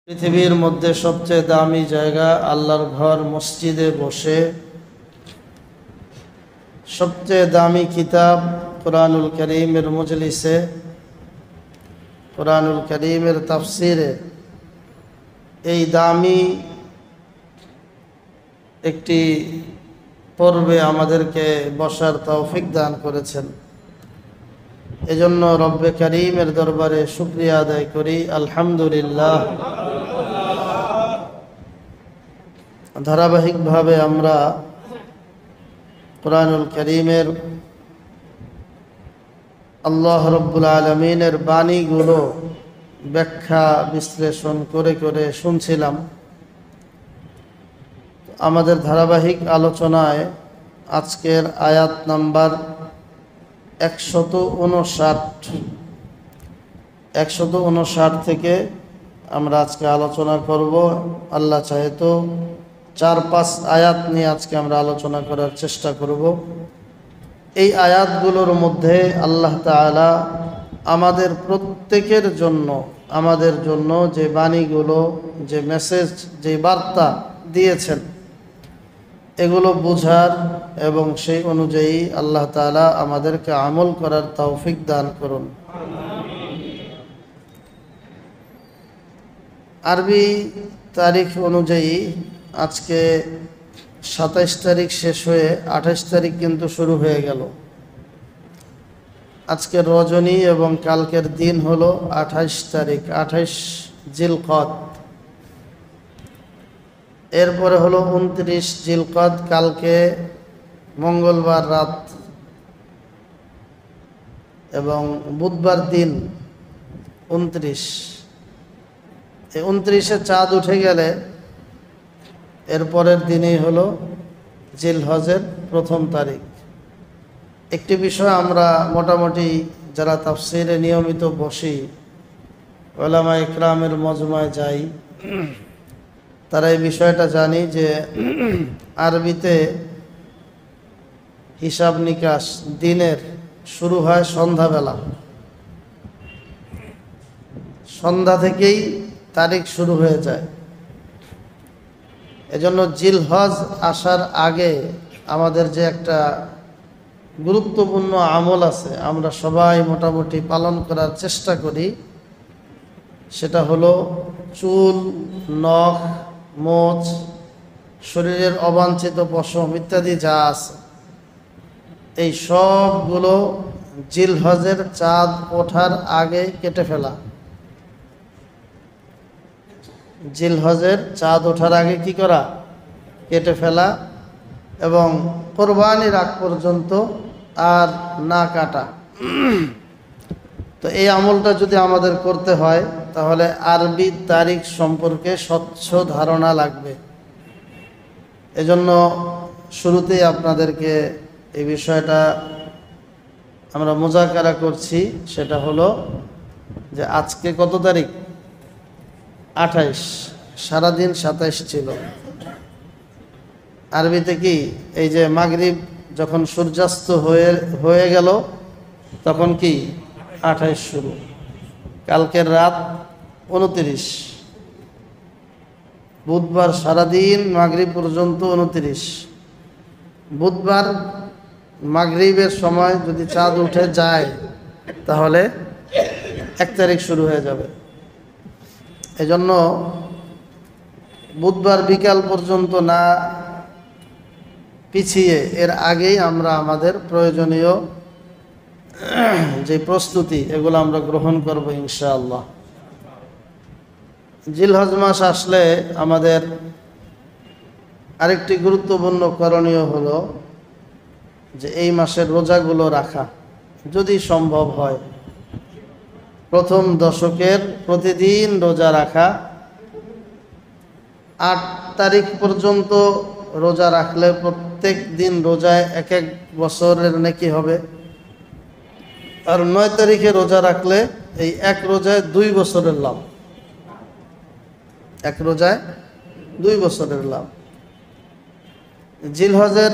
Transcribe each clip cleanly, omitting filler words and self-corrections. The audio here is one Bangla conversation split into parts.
পৃথিবীর মধ্যে সবচেয়ে দামি জায়গা আল্লাহর ঘর মসজিদে বসে সবচেয়ে দামি কিতাব কুরআনুল কারীমের মজলিসে কুরআনুল কারীমের তাফসিরে এই দামি একটি পর্বে আমাদেরকে বসার তৌফিক দান করেছেন। এজন্য রব্বে কারীমের দরবারে শুকরিয়া আদায় করি, আলহামদুলিল্লাহ। ধারাবাহিকভাবে আমরা কুরআনুল কারীমের আল্লাহ রব্বুল আলামিনের বাণীগুলো ব্যাখ্যা বিশ্লেষণ করে করে শুনছিলাম। আমাদের ধারাবাহিক আলোচনায় আজকের আয়াত নাম্বার 159 থেকে আমরা আজকে আলোচনা করব। আল্লাহ চাহে তো 4-5 আয়াত নিয়ে আজকে আমরা আলোচনা করার চেষ্টা করব। এই আয়াতগুলোর মধ্যে আল্লাহ তাআলা আমাদের প্রত্যেকের জন্য আমাদের জন্য যে বাণীগুলো, যে মেসেজ, যে বার্তা দিয়েছেন এগুলো বুঝার এবং সেই অনুযায়ী আল্লাহ তাআলা আমাদেরকে আমল করার তৌফিক দান করুন। আরবি তারিখ অনুযায়ী আজকে 27 তারিখ শেষ হয়ে 28 তারিখ কিন্তু শুরু হয়ে গেল। আজকের রজনী এবং কালকের দিন হলো 28 তারিখ, 28 জিলকদ। এরপরে হলো 29 জিলকদ, কালকে মঙ্গলবার রাত এবং বুধবার দিন 29। এই 29-এ চাঁদ উঠে গেলে এরপরের দিনেই হলো জিলহজের প্রথম তারিখ। একটি বিষয় আমরা মোটামুটি যারা তাফসীরে নিয়মিত বসি, উলামা ইকরামের মজমায় যাই, তারা এই বিষয়টা জানি যে আরবিতে হিসাব নিকাশ দিনের শুরু হয় সন্ধ্যাবেলা। সন্ধ্যা থেকেই তারিখ শুরু হয়ে যায়। এজন্য জিলহজ আসার আগে আমাদের যে একটা গুরুত্বপূর্ণ আমল আছে, আমরা সবাই মোটামুটি পালন করার চেষ্টা করি, সেটা হলো চুল, নখ, মোচ, শরীরের অবাঞ্ছিত পশম ইত্যাদি যা আছে এই সবগুলো জিলহজের চাঁদ ওঠার আগে কেটে ফেলা। জিলহজের চাঁদ ওঠার আগে কি করা? কেটে ফেলা এবং কোরবানির আগ পর্যন্ত আর না কাটা। তো এই আমলটা যদি আমাদের করতে হয় তাহলে আরবি তারিখ সম্পর্কে স্বচ্ছ ধারণা লাগবে। এজন্য শুরুতেই আপনাদেরকে এই বিষয়টা আমরা মুযাকারা করছি, সেটা হলো যে আজকে কত তারিখ? 28। সারাদিন 27 ছিল। আরবিতে কি এই যে মাগরিব যখন সূর্যাস্ত হয়ে গেল তখন কি 28 শুরু। কালকের রাত 29, বুধবার সারাদিন মাগরিব পর্যন্ত 29। বুধবার মাগরিবের সময় যদি চাঁদ উঠে যায় তাহলে 1 তারিখ শুরু হয়ে যাবে। এজন্য বুধবার বিকাল পর্যন্ত না পিছিয়ে এর আগেই আমরা আমাদের প্রয়োজনীয় যে প্রস্তুতি এগুলো আমরা গ্রহণ করব ইনশাআল্লাহ। জিলহজ মাস আসলে আমাদের আরেকটি গুরুত্বপূর্ণ করণীয় হলো যে এই মাসের রোজাগুলো রাখা, যদি সম্ভব হয়। প্রথম দশকের প্রতিদিন রোজা রাখা। 8 তারিখ পর্যন্ত রোজা রাখলে প্রত্যেক দিন রোজায় 1 বছরের নেকি হবে। আর 9 তারিখে রোজা রাখলে এই 1 রোজায় 2 বছরের লাভ। 1 রোজায় 2 বছরের লাভ। জিলহজের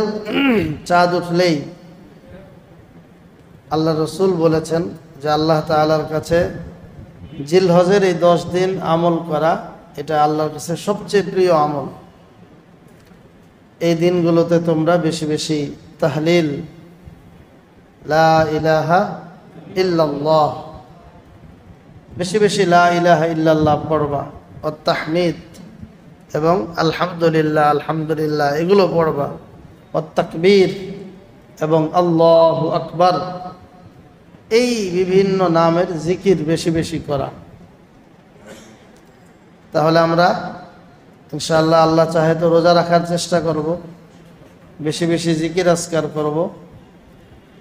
চাঁদ উঠলেই আল্লাহ রসুল বলেছেন যে আল্লাহ তাআলার কাছে জিলহজের এই 10 দিন আমল করা এটা আল্লাহর কাছে সবচেয়ে প্রিয় আমল। এই দিনগুলোতে তোমরা বেশি বেশি তাহলিল, লা ইলাহা ইল্লাল্লাহ, বেশি বেশি লা ইলাহা ইল্লাল্লাহ পড়বা, ও তাহমিদ এবং আলহামদুলিল্লাহ আলহামদুলিল্লাহ এগুলো পড়বা, ও তাকবীর এবং আল্লাহু আকবার, এই বিভিন্ন নামের জিকির বেশি বেশি করা। তাহলে আমরা ইনশাআল্লাহ আল্লাহ চাহে তো রোজা রাখার চেষ্টা করব, বেশি বেশি জিকির আজকার করব।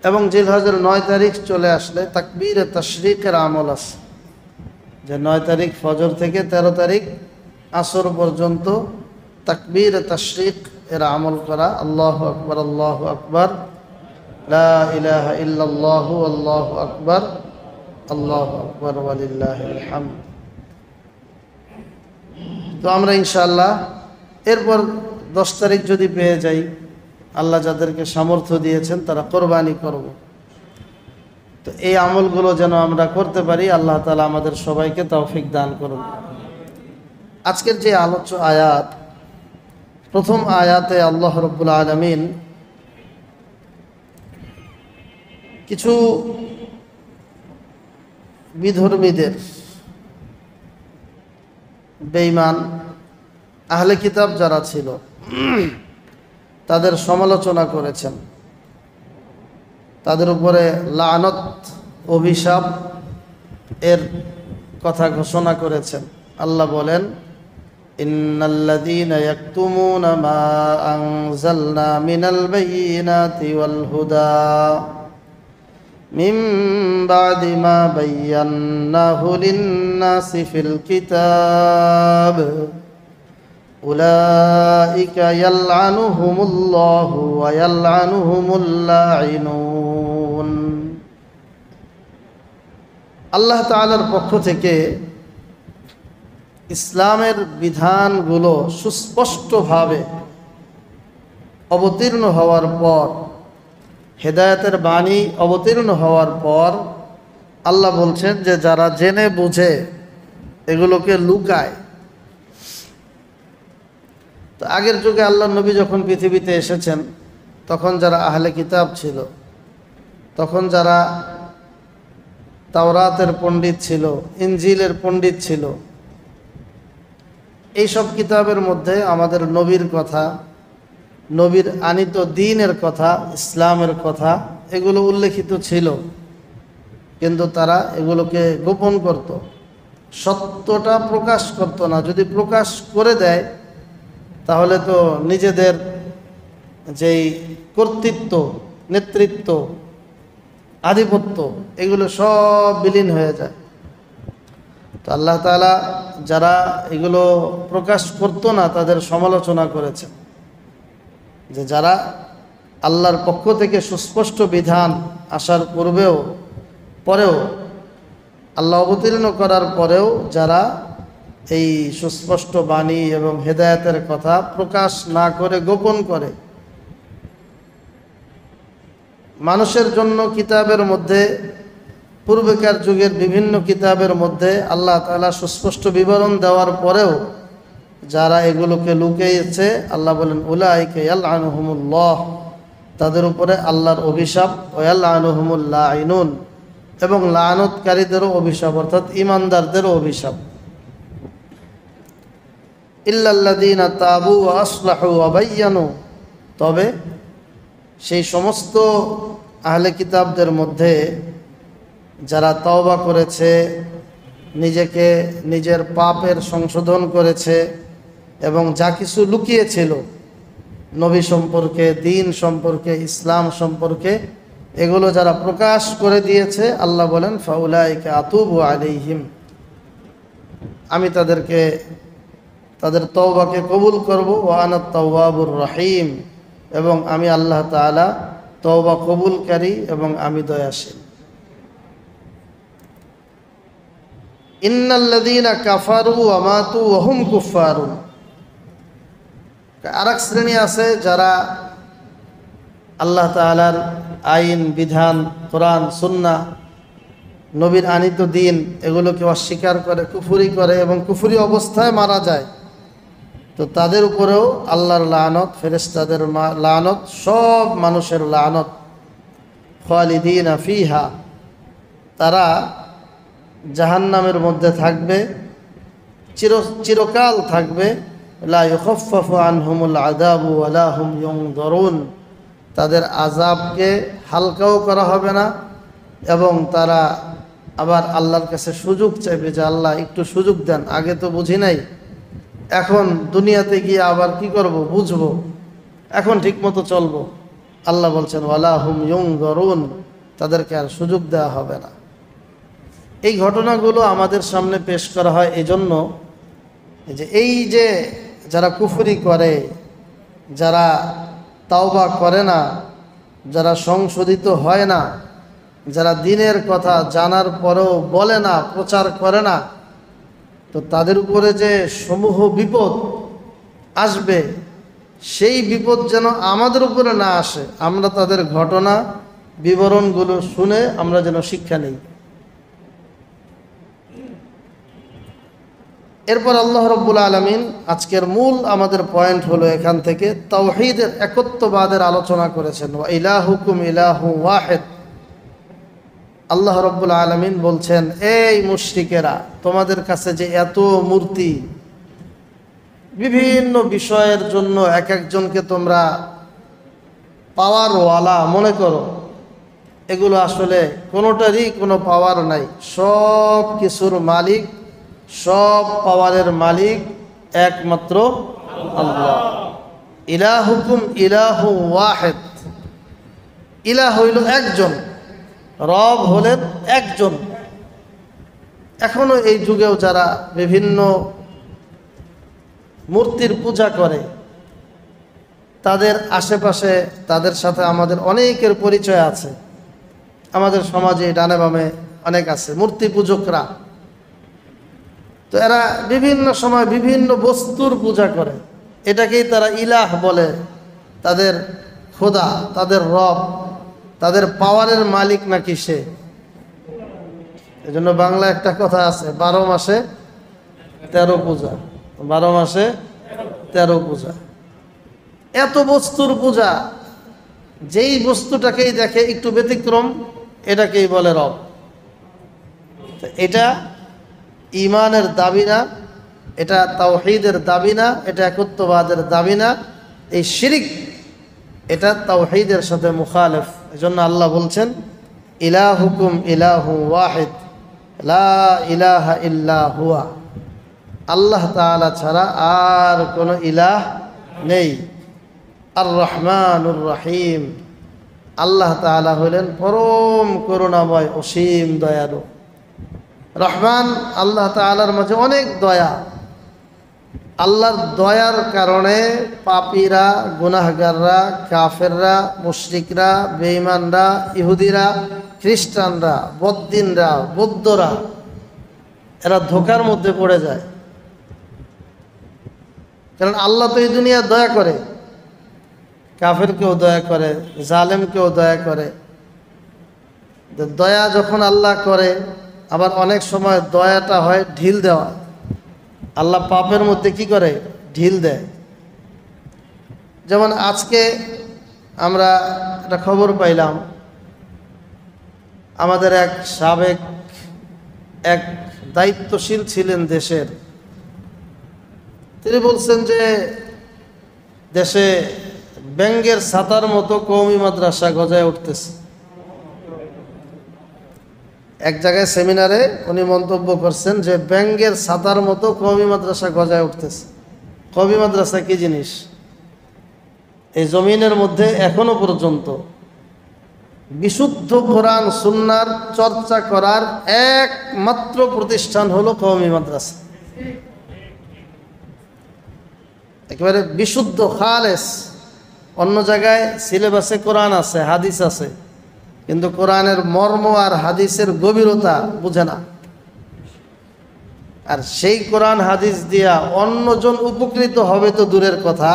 এবং জিলহজের 9 তারিখ চলে আসলে তাকবীরে তাশরিকের আমল আছে, যে 9 তারিখ ফজর থেকে 13 তারিখ আসর পর্যন্ত তাকবীরে তাশরিক এর আমল করা। আল্লাহু আকবার, আল্লাহু আকবার, লা ইলাহা ইল্লাল্লাহু আল্লাহু আকবার, আল্লাহু আকবার ওয়ালিল্লাহিল হামদ। তো আমরা ইনশাআল্লাহ এরপর 10 তারিখ যদি পেয়ে যাই, আল্লাহ যাদেরকে সামর্থ্য দিয়েছেন তারা কোরবানি করব। তো এই আমলগুলো যেন আমরা করতে পারি, আল্লাহ তাআলা আমাদের সবাইকে তৌফিক দান করুন। আজকের যে আলোচ্য আয়াত, প্রথম আয়াতে আল্লাহ রাব্বুল আলামিন কিছু বিধর্মীদের, বেঈমান আহলে কিতাব যারা ছিল তাদের সমালোচনা করেছেন, তাদের উপরে লানত, অভিশাপ এর কথা ঘোষণা করেছেন। আল্লাহ বলেন, ইন্নাল্লাযীনা ইয়াকতুমুনা মা আনজালনা মিনাল বায়িনাতি ওয়াল হুদা মিন বা'দি মা বায়্যানাহু লিন-নাসি ফিল কিতাব উলাইকা ইয়ালআনুহুমুল্লাহু ওয়া ইয়ালআনুহুমুল লাঈনুন। আল্লাহ তাআলার পক্ষ থেকে ইসলামের বিধানগুলো সুস্পষ্টভাবে অবতীর্ণ হওয়ার পর, হেদায়েতের বাণী অবতীর্ণ হওয়ার পর আল্লাহ বলছেন যে যারা জেনে বুঝে এগুলোকে লুকায়। তো আগের যুগে আল্লাহর নবী যখন পৃথিবীতে এসেছেন, তখন যারা আহলে কিতাব ছিল, তখন যারা তাওরাতের পণ্ডিত ছিল, ইনজিলের পণ্ডিত ছিল, এইসব কিতাবের মধ্যে আমাদের নবীর কথা, নবীর আনিত দ্বীনের কথা, ইসলামের কথা এগুলো উল্লেখিত ছিল, কিন্তু তারা এগুলোকে গোপন করত, সত্যটা প্রকাশ করত না। যদি প্রকাশ করে দেয় তাহলে তো নিজেদের যেই কর্তৃত্ব, নেতৃত্ব, আধিপত্য এগুলো সব বিলীন হয়ে যায়। তো আল্লাহ তাআলা যারা এগুলো প্রকাশ করত না তাদের সমালোচনা করেছেন, যে যারা আল্লাহর পক্ষ থেকে সুস্পষ্ট বিধান আসার পূর্বেও পরেও, আল্লাহ অবতীর্ণ করার পরেও যারা এই সুস্পষ্ট বাণী এবং হেদায়েতের কথা প্রকাশ না করে গোপন করে। মানুষের জন্য কিতাবের মধ্যে, পূর্বেকার যুগের বিভিন্ন কিতাবের মধ্যে আল্লাহ তাআলা সুস্পষ্ট বিবরণ দেওয়ার পরেও যারা এগুলোকে লুকিয়েছে, আল্লাহ বলেন উলাইকা ইয়ালআনুহুমুল্লাহ, তাদের উপরে আল্লাহর অভিশাপ, ওয়া ইয়ালআনুহুমুল লাঈনুন, এবং লানতকারীদেরও অভিশাপ, অর্থাৎ ঈমানদারদেরও অভিশাপ। ইল্লাল্লাযীনা তাবু ওয়া আসলাহু ওয়া বায়্যানু, তবে সেই সমস্ত আহলে কিতাবদের মধ্যে যারা তওবা করেছে, নিজেকে নিজের পাপের সংশোধন করেছে এবং যা কিছু লুকিয়েছিল নবী সম্পর্কে, দ্বীন সম্পর্কে, ইসলাম সম্পর্কে, এগুলো যারা প্রকাশ করে দিয়েছে, আল্লাহ বলেন ফাউলাইকা আতুবু আলাইহিম, আমি তাদেরকে, তাদের তওবাকে কবুল করব। ওয়া আনাত তাওয়াবুর রহিম, এবং আমি আল্লাহ তাআলা তওবা কবুলকারী এবং আমি দয়াশীল। ইন্নাল্লাযীনা কাফারু ওয়া মাতু ওয়া হুম কুফফারুন, আরেক শ্রেণী আছে যারা আল্লাহ তাআলার আইন, বিধান, কোরআন, সুন্নাহ নবীর আনিত দিন এগুলোকে অস্বীকার করে, কুফরি করে এবং কুফরি অবস্থায় মারা যায়, তো তাদের উপরেও আল্লাহর লানত, ফেরেশতাদের লানত, সব মানুষের লানত। খালিদিনা ফিহা, তারা জাহান্নামের মধ্যে থাকবে, চিরকাল থাকবে। লা ইউখাফফাফু আনহুমুল আযাবু ওয়া লা হুম ইউনযরুন, তাদের আযাবকে হালকাও করা হবে না এবং তারা আবার আল্লাহর কাছে সুযোগ চাইবে যে আল্লাহ একটু সুযোগ দেন, আগে তো বুঝি নাই, এখন দুনিয়াতে গিয়ে আবার কি করব, বুঝবো, এখন ঠিকমতো চলবো। আল্লাহ বলছেন ওয়ালা হুম ইউনযরুন, তাদেরকে আর সুযোগ দেওয়া হবে না। এই ঘটনাগুলো আমাদের সামনে পেশ করা হয় এজন্য যে এই যে যারা কুফরি করে, যারা তাওবা করে না, যারা সংশোধিত হয় না, যারা দ্বীনের কথা জানার পরেও বলে না, প্রচার করে না, তো তাদের উপরে যে সমূহ বিপদ আসবে, সেই বিপদ যেন আমাদের উপরে না আসে, আমরা তাদের ঘটনা বিবরণগুলো শুনে আমরা যেন শিক্ষা নেই। এরপর আল্লাহ রাব্বুল আলামিন আজকের মূল আমাদের পয়েন্ট হলো এখান থেকে তাওহীদের একত্ববাদের আলোচনা করেছেন। ওয়া ইলাহুকুম ইলাহু ওয়াহিদ, আল্লাহ রাব্বুল আলামিন বলছেন, এই মুশরিকেরা, তোমাদের কাছে যে এত মূর্তি, বিভিন্ন বিষয়ের জন্য এক একজনকে তোমরা পাওয়ারওয়ালা মনে করো, এগুলো আসলে কোনোটারই কোনো পাওয়ার নাই। সব কিছুর মালিক, সব পাওয়ারের মালিক একমাত্র আল্লাহ। ইলাহুকুম ইলাহু ওয়াহিদ, ইলাহ হইল একজন, রব হলেন একজন। এখনো এই যুগেও যারা বিভিন্ন মূর্তির পূজা করে, তাদের আশেপাশে তাদের সাথে আমাদের অনেকের পরিচয় আছে। আমাদের সমাজে ডানে বামে অনেক আছে মূর্তি পূজকরা। তো এরা বিভিন্ন সময় বিভিন্ন বস্তুর পূজা করে, এটাকেই তারা ইলাহ বলে, তাদের খোদা, তাদের রব, তাদের পাওয়ারের মালিক নাকি সে। এজন্য বাংলা একটা কথা আছে, 12 মাসে 13 পূজা, 12 মাসে 13 পূজা। এত বস্তুর পূজা, যেই বস্তুটাকেই দেখে একটু ব্যতিক্রম, এটাকেই বলে রব। এটা ঈমানের দাবি না, এটা তাওহীদের দাবি না, এটা একত্ববাদের দাবি না। এই শিরিক, এটা তাওহীদের সাথে মুখালিফ। এজন্য আল্লাহ বলছেন ইলাহুকুম ইলাহু ওয়াহিদ লা ইলাহা ইল্লা হুয়া, আল্লাহ তাআলা ছাড়া আর কোনো ইলাহ নেই। আর রহমানুর রহিম, আল্লাহ তাআলা হলেন পরম করুণাময়, অসীম দয়ালু। রহমান, আল্লাহ তাআলার মাঝে অনেক দয়া। আল্লাহর দয়ার কারণে পাপীরা, গুনাহগাররা, কাফেররা, মুশরিকরা, বেঈমানরা, ইহুদিরা, খ্রিস্টানরা, বদ্দিনরা, বৌদ্ধরা, এরা ধোঁকার মধ্যে পড়ে যায়। কারণ আল্লাহ তো এই দুনিয়া দয়া করে, কাফেরকেও দয়া করে, জালেমকেও দয়া করে। দয়া যখন আল্লাহ করে, আবার অনেক সময় দয়াটা হয় ঢিল দেওয়া। আল্লাহ পাপের মধ্যে কি করে, ঢিল দেয়। যেমন আজকে আমরা একটা খবর পাইলাম, আমাদের এক সাবেক এক দায়িত্বশীল ছিলেন দেশের, তিনি বলছেন যে দেশে ব্যাঙের ছাতার মতো কওমি মাদ্রাসা গজায় উঠতেছে। এক জায়গায় সেমিনারে উনি মন্তব্য করছেন যে ব্যাঙের ছাতার মতো কওমি মাদ্রাসা গজায় উঠতেছে। কওমি মাদ্রাসা কি জিনিস? এই জমিনের মধ্যে এখনো পর্যন্ত বিশুদ্ধ কোরআন সুন্নাহর চর্চা করার একমাত্র প্রতিষ্ঠান হলো কওমি মাদ্রাসা। একেবারে বিশুদ্ধ, খালেস। অন্য জায়গায় সিলেবাসে কোরআন আছে, হাদিস আছে, কিন্তু কোরআনের মর্ম আর হাদিসের গভীরতা বুঝে না। আর সেই কোরআন হাদিস দিয়া অন্যজন উপকৃত হবে তো দূরের কথা,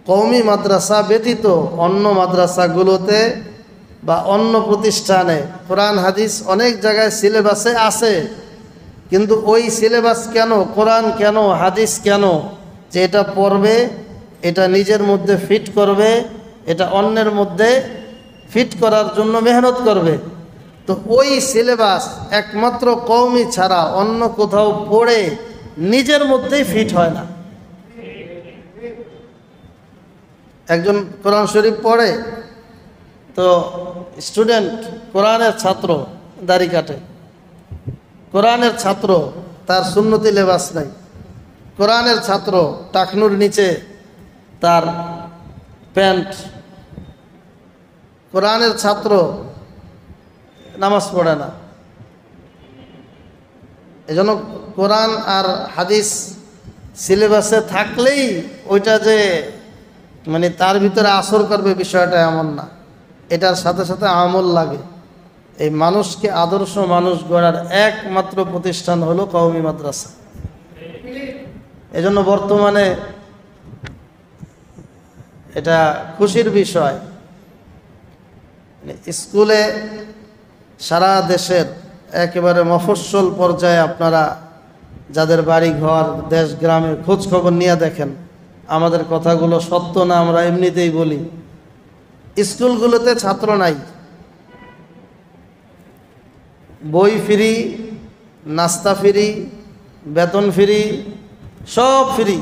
কওমি মাদ্রাসা ব্যতীত অন্য মাদ্রাসাগুলোতে বা অন্য প্রতিষ্ঠানে কোরআন হাদিস অনেক জায়গায় সিলেবাসে আছে, কিন্তু ওই সিলেবাস কেন, কোরআন কেন, হাদিস কেন, যে এটা পড়বে, এটা নিজের মধ্যে ফিট করবে, এটা অন্যের মধ্যে ফিট করার জন্য মেহনত করবে। তো ওই সিলেবাস একমাত্র কওমি ছাড়া অন্য কোথাও পড়ে নিজের মধ্যেই ফিট হয় না। একজন কোরআন শরীফ পড়ে, তো স্টুডেন্ট কোরআনের ছাত্র দাড়ি কাটে, কোরআনের ছাত্র তার সুন্নতি লেবাস নাই, কোরআনের ছাত্র টাকনুর নিচে তার প্যান্ট, কোরআনের ছাত্র নামাজ পড়ে না। এজন্য কোরআন আর হাদিস সিলেবাসে থাকলেই ওইটা যে মানে তার ভিতরে আসর করবে বিষয়টা এমন না, এটার সাথে সাথে আমল লাগে। এই মানুষকে আদর্শ মানুষ গড়ার একমাত্র প্রতিষ্ঠান হলো কওমি মাদ্রাসা। এজন্য বর্তমানে এটা খুশির বিষয়, স্কুলে সারা দেশের একেবারে মফস্বল পর্যায়ে আপনারা যাদের বাড়ি ঘর দেশ গ্রামের খোঁজ খবর নিয়ে দেখেন, আমাদের কথাগুলো সত্য না আমরা এমনিতেই বলি। স্কুলগুলোতে ছাত্র নাই, বই ফ্রি, নাস্তা ফ্রি, বেতন ফ্রি, সব ফ্রি,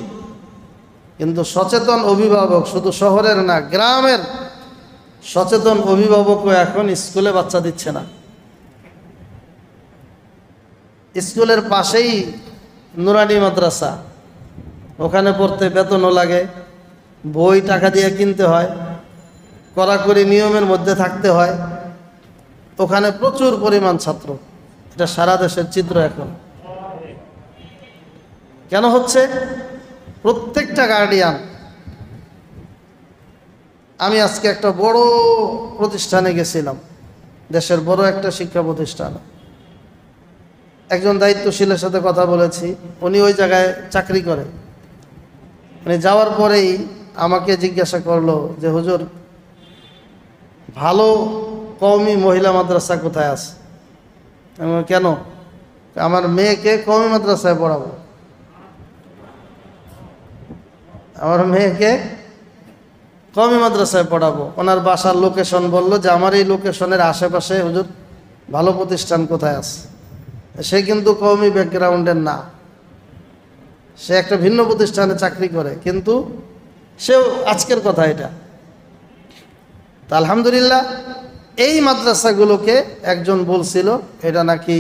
কিন্তু সচেতন অভিভাবক শুধু শহরের না গ্রামের সচেতন অভিভাবকও এখন স্কুলে বাচ্চা দিচ্ছে না। স্কুলের পাশেই নুরানি মাদ্রাসা, ওখানে পড়তে বেতনও লাগে, বই টাকা দিয়ে কিনতে হয়, কড়াকড়ি নিয়মের মধ্যে থাকতে হয়, ওখানে প্রচুর পরিমাণ ছাত্র। এটা সারা দেশের চিত্র এখন। কেন হচ্ছে? প্রত্যেকটা গার্ডিয়ান, আমি আজকে একটা বড় প্রতিষ্ঠানে গেছিলাম, দেশের বড় একটা শিক্ষা প্রতিষ্ঠান, একজন দায়িত্বশীলের সাথে কথা বলেছি, উনি ওই জায়গায় চাকরি করে। মানে যাওয়ার পরেই আমাকে জিজ্ঞাসা করলো যে হুজুর, ভালো কওমি মহিলা মাদ্রাসা কোথায় আছে? আমি বললাম, কেন? আমার মেয়েকে কওমি মাদ্রাসায় পড়াবো। আমার মেয়েকে কওমি মাদ্রাসায় পড়াবো। ওনার বাসার লোকেশন বললো যে আমার এই লোকেশনের আশেপাশে হুজুর ভালো প্রতিষ্ঠান কোথায় আছে। সে কিন্তু কওমি ব্যাকগ্রাউন্ডের না, সে একটা ভিন্ন প্রতিষ্ঠানে চাকরি করে, কিন্তু সেও আজকের কথা এটা। তা আলহামদুলিল্লাহ, এই মাদ্রাসাগুলোকে একজন বলছিল এটা নাকি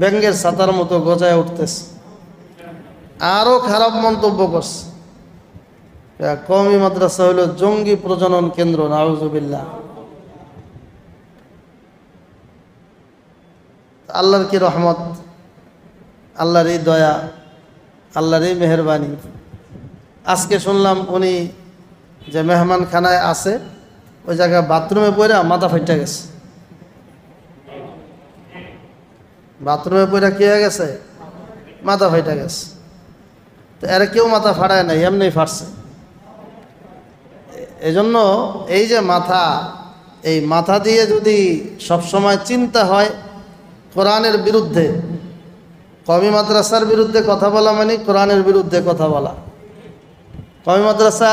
ব্যাঙের ছাতার মতো গজায় উঠতেছে, আরও খারাপ মন্তব্য করছে। কওমি মাদ্রাসা হলো জঙ্গি প্রজনন কেন্দ্র, নাউজুবিল্লাহ। আল্লাহর কি রহমত, আল্লাহর এই দয়া, আল্লাহর এই মেহরবানি। আজকে শুনলাম উনি যে মেহমানখানায় আছে, ওই জায়গায় বাথরুমে পড়ে মাথা ফাইটা গেছে। বাথরুমে পড়ে কি হয়ে গেছে? মাথা ফাইটা গেছে। তো এর কেউ মাথা ফাড়ায় নাই, এমনি ফাটছে। এজন্য এই যে মাথা, এই মাথা দিয়ে যদি সবসময় চিন্তা হয় কোরআনের বিরুদ্ধে, কওমি মাদ্রাসার বিরুদ্ধে কথা বলা মানে কোরআনের বিরুদ্ধে কথা বলা। কওমি মাদ্রাসা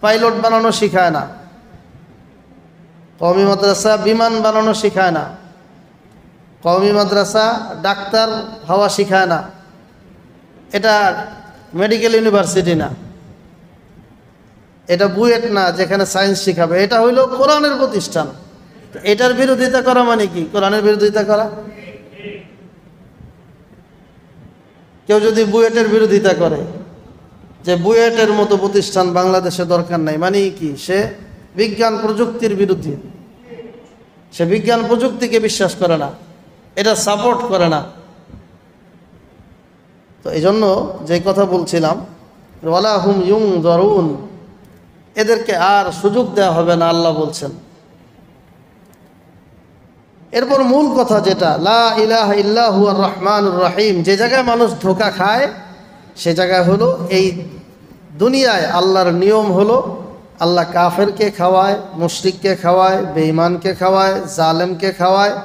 পাইলট বানানো শিখায় না, কওমি মাদ্রাসা বিমান বানানো শিখায় না, কওমি মাদ্রাসা ডাক্তার হওয়া শিখায় না, এটা মেডিকেল ইউনিভার্সিটি না, এটা বুয়েট না যেখানে সায়েন্স শিখাবে। এটা হইল কোরআনের প্রতিষ্ঠান। এটার বিরোধিতা করা মানে কি? কোরআনের বিরোধিতা করা। কেউ যদি বুয়েটের বিরোধিতা করে যে বুয়েটের মতো প্রতিষ্ঠান বাংলাদেশে দরকার নাই, মানে কি? সে বিজ্ঞান প্রযুক্তির বিরোধী, সে বিজ্ঞান প্রযুক্তিকে বিশ্বাস করে না, এটা সাপোর্ট করে না। তো এই জন্য যে কথা বলছিলাম, ওয়ালা হুম ইউনজারুন, এদেরকে আর সুযোগ দেওয়া হবে না, আল্লাহ বলছেন। এরপর মূল কথা যেটা, লা ইলাহা ইল্লাহু আর রহমানুর রহিম, যে জায়গায় মানুষ ধোঁকা খায় সে জায়গায় হলো এই দুনিয়ায় আল্লাহর নিয়ম হলো আল্লাহ কাফেরকে খাওয়ায়, মুশরিককে খাওয়ায়, বেঈমানকে খাওয়ায়, জালেমকে খাওয়ায়।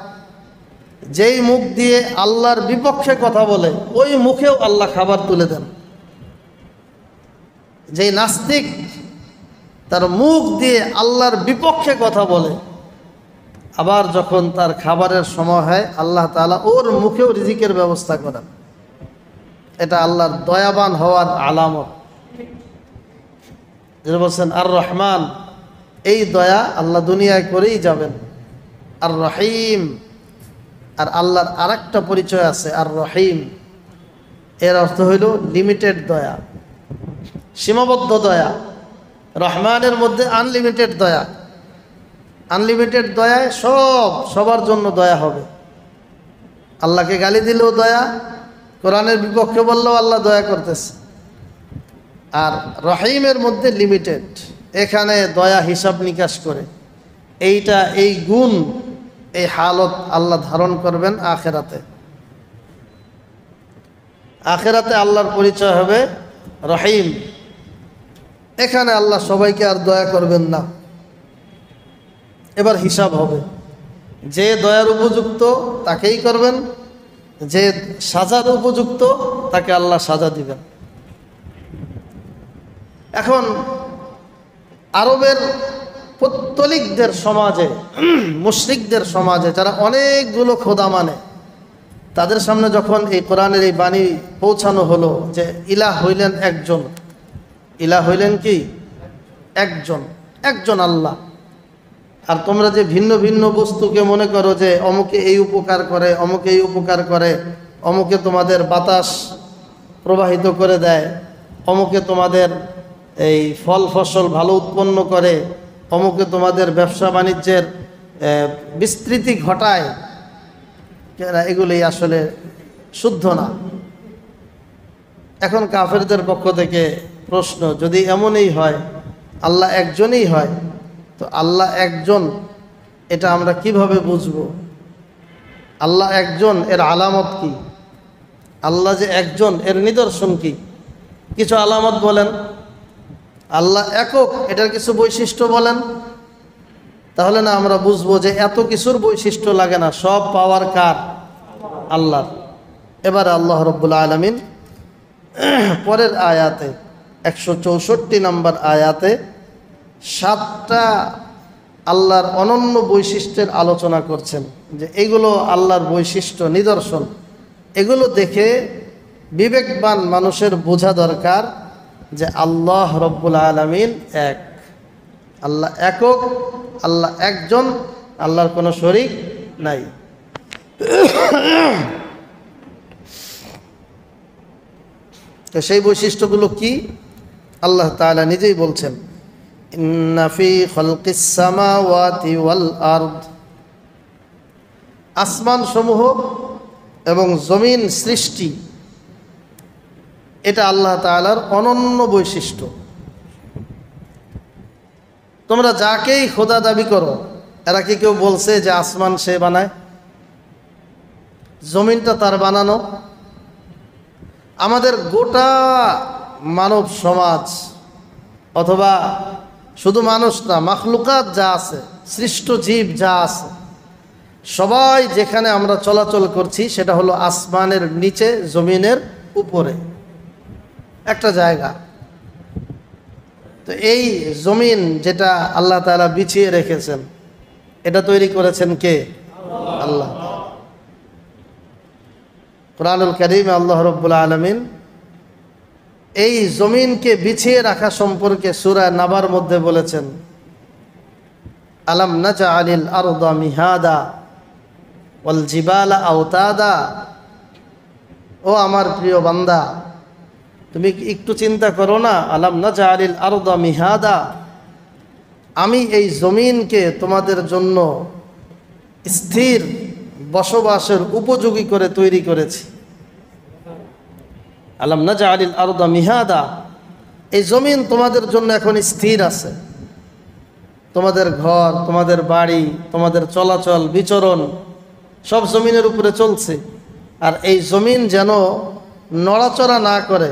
যেই মুখ দিয়ে আল্লাহর বিপক্ষে কথা বলে ওই মুখেও আল্লাহ খাবার তুলে দেন। যেই নাস্তিক তার মুখ দিয়ে আল্লাহর বিপক্ষে কথা বলে, আবার যখন তার খাবারের সময় হয় আল্লাহ তাআলা ওর মুখেও রিজিকের ব্যবস্থা করেন। এটা আল্লাহর দয়াবান হওয়ার আলামত। যেটা বলছেন আর রহমান, এই দয়া আল্লাহ দুনিয়ায় করেই যাবেন। আর রহিম, আর আল্লাহর আরেকটা পরিচয় আছে আর রহিম, এর অর্থ হইল লিমিটেড দয়া, সীমাবদ্ধ দয়া। রহমানের মধ্যে আনলিমিটেড দয়া। আনলিমিটেড দয়ায় সবার জন্য দয়া হবে। আল্লাহকে গালি দিলেও দয়া, কোরআনের বিপক্ষে বললেও আল্লাহ দয়া করতেছে। আর রহিমের মধ্যে লিমিটেড, এখানে দয়া হিসাব নিকাশ করে। এইটা, এই গুণ, এই হালত আল্লাহ ধারণ করবেন আখেরাতে। আখেরাতে আল্লাহর পরিচয় হবে রহিম। এখানে আল্লাহ সবাইকে আর দয়া করবেন না, এবার হিসাব হবে। যে দয়ার উপযুক্ত তাকেই করবেন, যে সাজার উপযুক্ত তাকে আল্লাহ সাজা দিবেন। এখন আরবের পৌত্তলিকদের সমাজে, মুশরিকদের সমাজে যারা অনেকগুলো খোদা মানে, তাদের সামনে যখন এই কোরআনের এই বাণী পৌঁছানো হলো যে ইলাহ হইলেন একজন, ইলাহ হইলেন কি একজন, একজন আল্লাহ। আর তোমরা যে ভিন্ন ভিন্ন বস্তুকে মনে করো যে অমুকে এই উপকার করে, অমুকে এই উপকার করে, অমুকে তোমাদের বাতাস প্রবাহিত করে দেয়, অমুকে তোমাদের এই ফল ফসল ভালো উৎপন্ন করে, অমুকে তোমাদের ব্যবসা বাণিজ্যের বিস্তৃতি ঘটায়, এগুলি আসলে শুদ্ধ না। এখন কাফেরদের পক্ষ থেকে প্রশ্ন, যদি এমনই হয়, আল্লাহ একজনই হয়, তো আল্লাহ একজন এটা আমরা কিভাবে বুঝব? আল্লাহ একজন এর আলামত কি? আল্লাহ যে একজন এর নিদর্শন কি? কিছু আলামত বলেন। আল্লাহ একক এটার কিছু বৈশিষ্ট্য বলেন, তাহলে না আমরা বুঝবো যে এত কিছুর বৈশিষ্ট্য লাগে না, সব পাওয়ার কার? আল্লাহর। এবারে আল্লাহ রাব্বুল আলামিন পরের আয়াতে 164 নম্বর আয়াতে 7টা আল্লাহর অনন্য বৈশিষ্ট্যের আলোচনা করছেন, যে এগুলো আল্লাহর বৈশিষ্ট্য, নিদর্শন। এগুলো দেখে বিবেকবান মানুষের বোঝা দরকার যে আল্লাহ রব্বুল আলামিন এক, আল্লাহ একক, আল্লাহ একজন, আল্লাহর কোনো শরীক নাই। তো সেই বৈশিষ্ট্যগুলো কি? আল্লাহ তাআলা নিজেই বলছেন, ইন্না ফি খালকিস সামাওয়াতি ওয়াল আরদ, আসমান সমূহ এবং জমিন সৃষ্টি, এটা আল্লাহ তাআলার অনন্য বৈশিষ্ট্য। তোমরা যাকেই খোদা দাবি করো, এরা কি কেউ বলছে যে আসমান সে বানায়, জমিনটা তার বানানো? আমাদের গোটা মানব সমাজ, অথবা শুধু মানুষ না, মাখলুকাত যা আছে, সৃষ্ট জীব যা আছে, সবাই যেখানে আমরা চলাচল করছি সেটা হলো আসমানের নিচে, জমিনের উপরে একটা জায়গা। তো এই জমিন যেটা আল্লাহ তাআলা বিছিয়ে রেখেছেন, এটা তৈরি করেছেন কে? আল্লাহ। কুরআনুল কারীমে আল্লাহ রাব্বুল আলামিন এই জমিনকে বিছিয়ে রাখা সম্পর্কে সূরা নাবার মধ্যে বলেছেন, আলাম নাজআলিল আরদা মিহাদা ওয়াল জিবালা আওতাদা। ও আমার প্রিয় বান্দা, তুমি একটু চিন্তা করো না, আলাম নাজআলিল আরদা মিহাদা, আমি এই জমিনকে তোমাদের জন্য স্থির বসবাসের উপযোগী করে তৈরি করেছি। আলাম নাজআলিল আরদা মিহাদা, এই জমিন তোমাদের জন্য এখন স্থির আছে। তোমাদের ঘর, তোমাদের বাড়ি, তোমাদের চলাচল বিচরণ সব জমিনের উপরে চলছে। আর এই জমিন যেন নড়াচড়া না করে,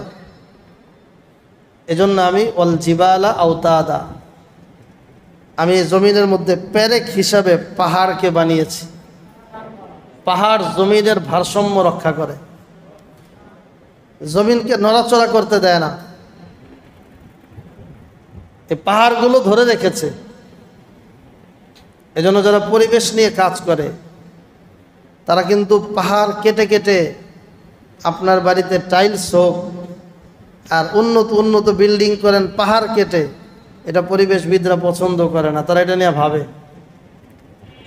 এজন্য আমি ওয়াল জিবালা আওতাদা, আমি জমিনের মধ্যে পেরেক হিসাবে পাহাড়কে বানিয়েছি। পাহাড় জমিনের ভারসাম্য রক্ষা করে, জমিনকে নড়াচড়া করতে দেয় না। এই পাহাড়গুলো ধরে রেখেছে। এজন্য যারা পরিবেশ নিয়ে কাজ করে তারা কিন্তু পাহাড় কেটে কেটে আপনার বাড়িতে টাইলস হোক আর উন্নত উন্নত বিল্ডিং করেন পাহাড় কেটে, এটা পরিবেশবিদরা পছন্দ করে না। তারা এটা নিয়ে ভাবে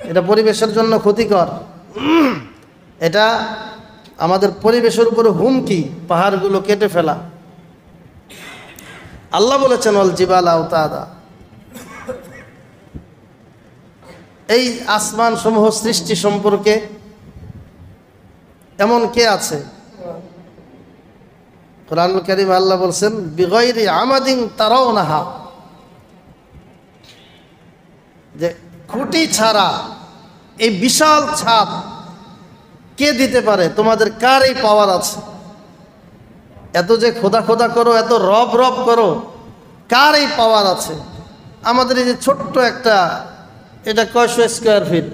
এটা পরিবেশের জন্য ক্ষতিকর, এটা আমাদের পরিবেশের উপরে হুমকি, পাহাড়গুলো কেটে ফেলা। আল্লাহ বলেছেন ওয়াল জিবালা আওতাদা, এই আসমান সমূহ সৃষ্টি সম্পর্কে এমন কে আছে? কোরআনুল কারীম আল্লাহ বলছেন বিগাইরি আমাদিন তারাউনাহা, যে খুঁটি ছাড়া এই বিশাল ছাদ কে দিতে পারে? তোমাদের কার এই পাওয়ার আছে? এত যে খোদা খোদা করো, এত রব রব করো, কার এই পাওয়ার আছে? আমাদের এই যে ছোট্ট একটা, এটা কয়শো স্কোয়ার ফিট,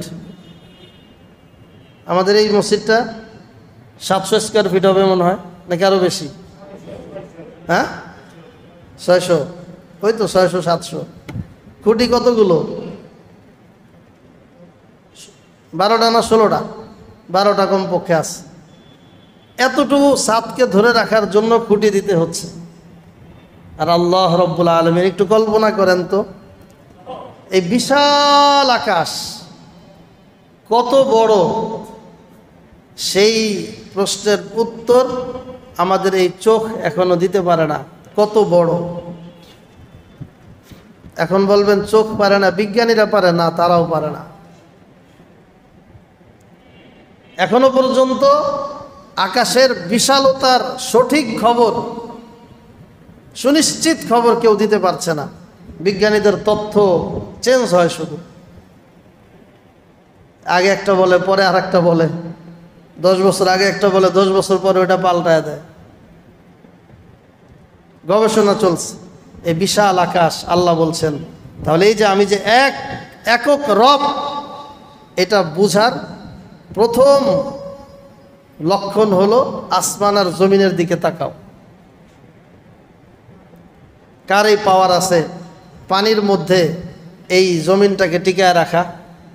আমাদের এই মসজিদটা 700 স্কোয়ার ফিট হবে মনে হয়, নাকি আরো বেশি? হ্যাঁ 600, ওই তো 600 700। খুঁটি কতগুলো? 12টা না 16টা? 12টা কমপক্ষে আছে। এতটুকু ছাদকে ধরে রাখার জন্য খুঁটি দিতে হচ্ছে। আর আল্লাহ রব্বুল আলামিন, একটু কল্পনা করেন তো, এই বিশাল আকাশ কত বড়, সেই প্রশ্নের উত্তর আমাদের এই চোখ এখনো দিতে পারে না। কত বড়! এখন বলবেন চোখ পারে না, বিজ্ঞানীরা পারে না, তারাও পারে না। এখনো পর্যন্ত আকাশের বিশালতার সঠিক খবর, সুনিশ্চিত খবর কেউ দিতে পারছে না। বিজ্ঞানীদের তথ্য চেঞ্জ হয় শুধু, আগে একটা বলে পরে আর একটা বলে, 10 বছর আগে একটা বলে 10 বছর পরে ওটা পাল্টায় দেয়। গবেষণা চলছে। এই বিশাল আকাশ আল্লাহ বলছেন। তাহলে এই যে আমি যে একক রব, এটা বুঝার প্রথম লক্ষণ হলো আসমান আর জমিনের দিকে তাকাও। কার এই পাওয়ার আছে পানির মধ্যে এই জমিনটাকে টিকায় রাখা,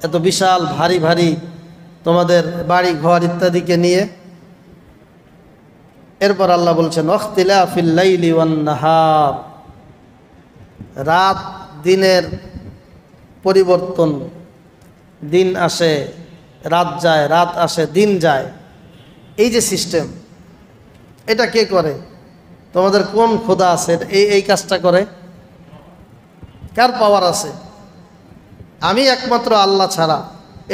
এত বিশাল ভারী ভারী তোমাদের বাড়ি ঘর ইত্যাদিকে নিয়ে? এরপর আল্লাহ বলছেন ইখতিলাফিল লাইলি ওয়ান নাহার, রাত দিনের পরিবর্তন, দিন আসে রাত যায়, রাত আসে দিন যায়, এই যে সিস্টেম, এটা কে করে? তোমাদের কোন খোদা আছে এই কাজটা করে? কার পাওয়ার আছে? আমি একমাত্র আল্লাহ ছাড়া।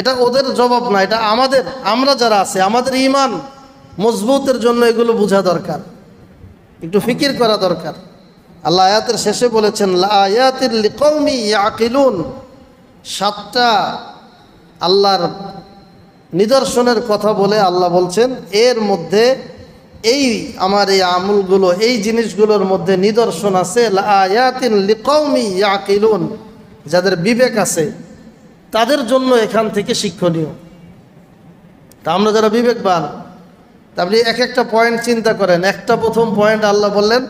এটা ওদের জবাব না, এটা আমাদের, আমরা যারা আছে, আমাদের ঈমান মজবুতের জন্য এগুলো বোঝা দরকার, একটু ফিকির করা দরকার। আল্লাহ আয়াতের শেষে বলেছেন লা আয়াতিল লিকাউমি ইয়াকিলুন, 7টা আল্লাহর নিদর্শনের কথা বলে আল্লাহ বলছেন এর মধ্যে এই আমার এই আমলগুলো, এই জিনিসগুলোর মধ্যে নিদর্শন আছে। লা আয়াতিন লিকাউমি ইয়াকিলুন, যাদের বিবেক আছে তাদের জন্য এখান থেকে শিক্ষণীয়। তা আমরা যারা বিবেকবান, তা আপনি এক একটা পয়েন্ট চিন্তা করেন। একটা প্রথম পয়েন্ট আল্লাহ বললেন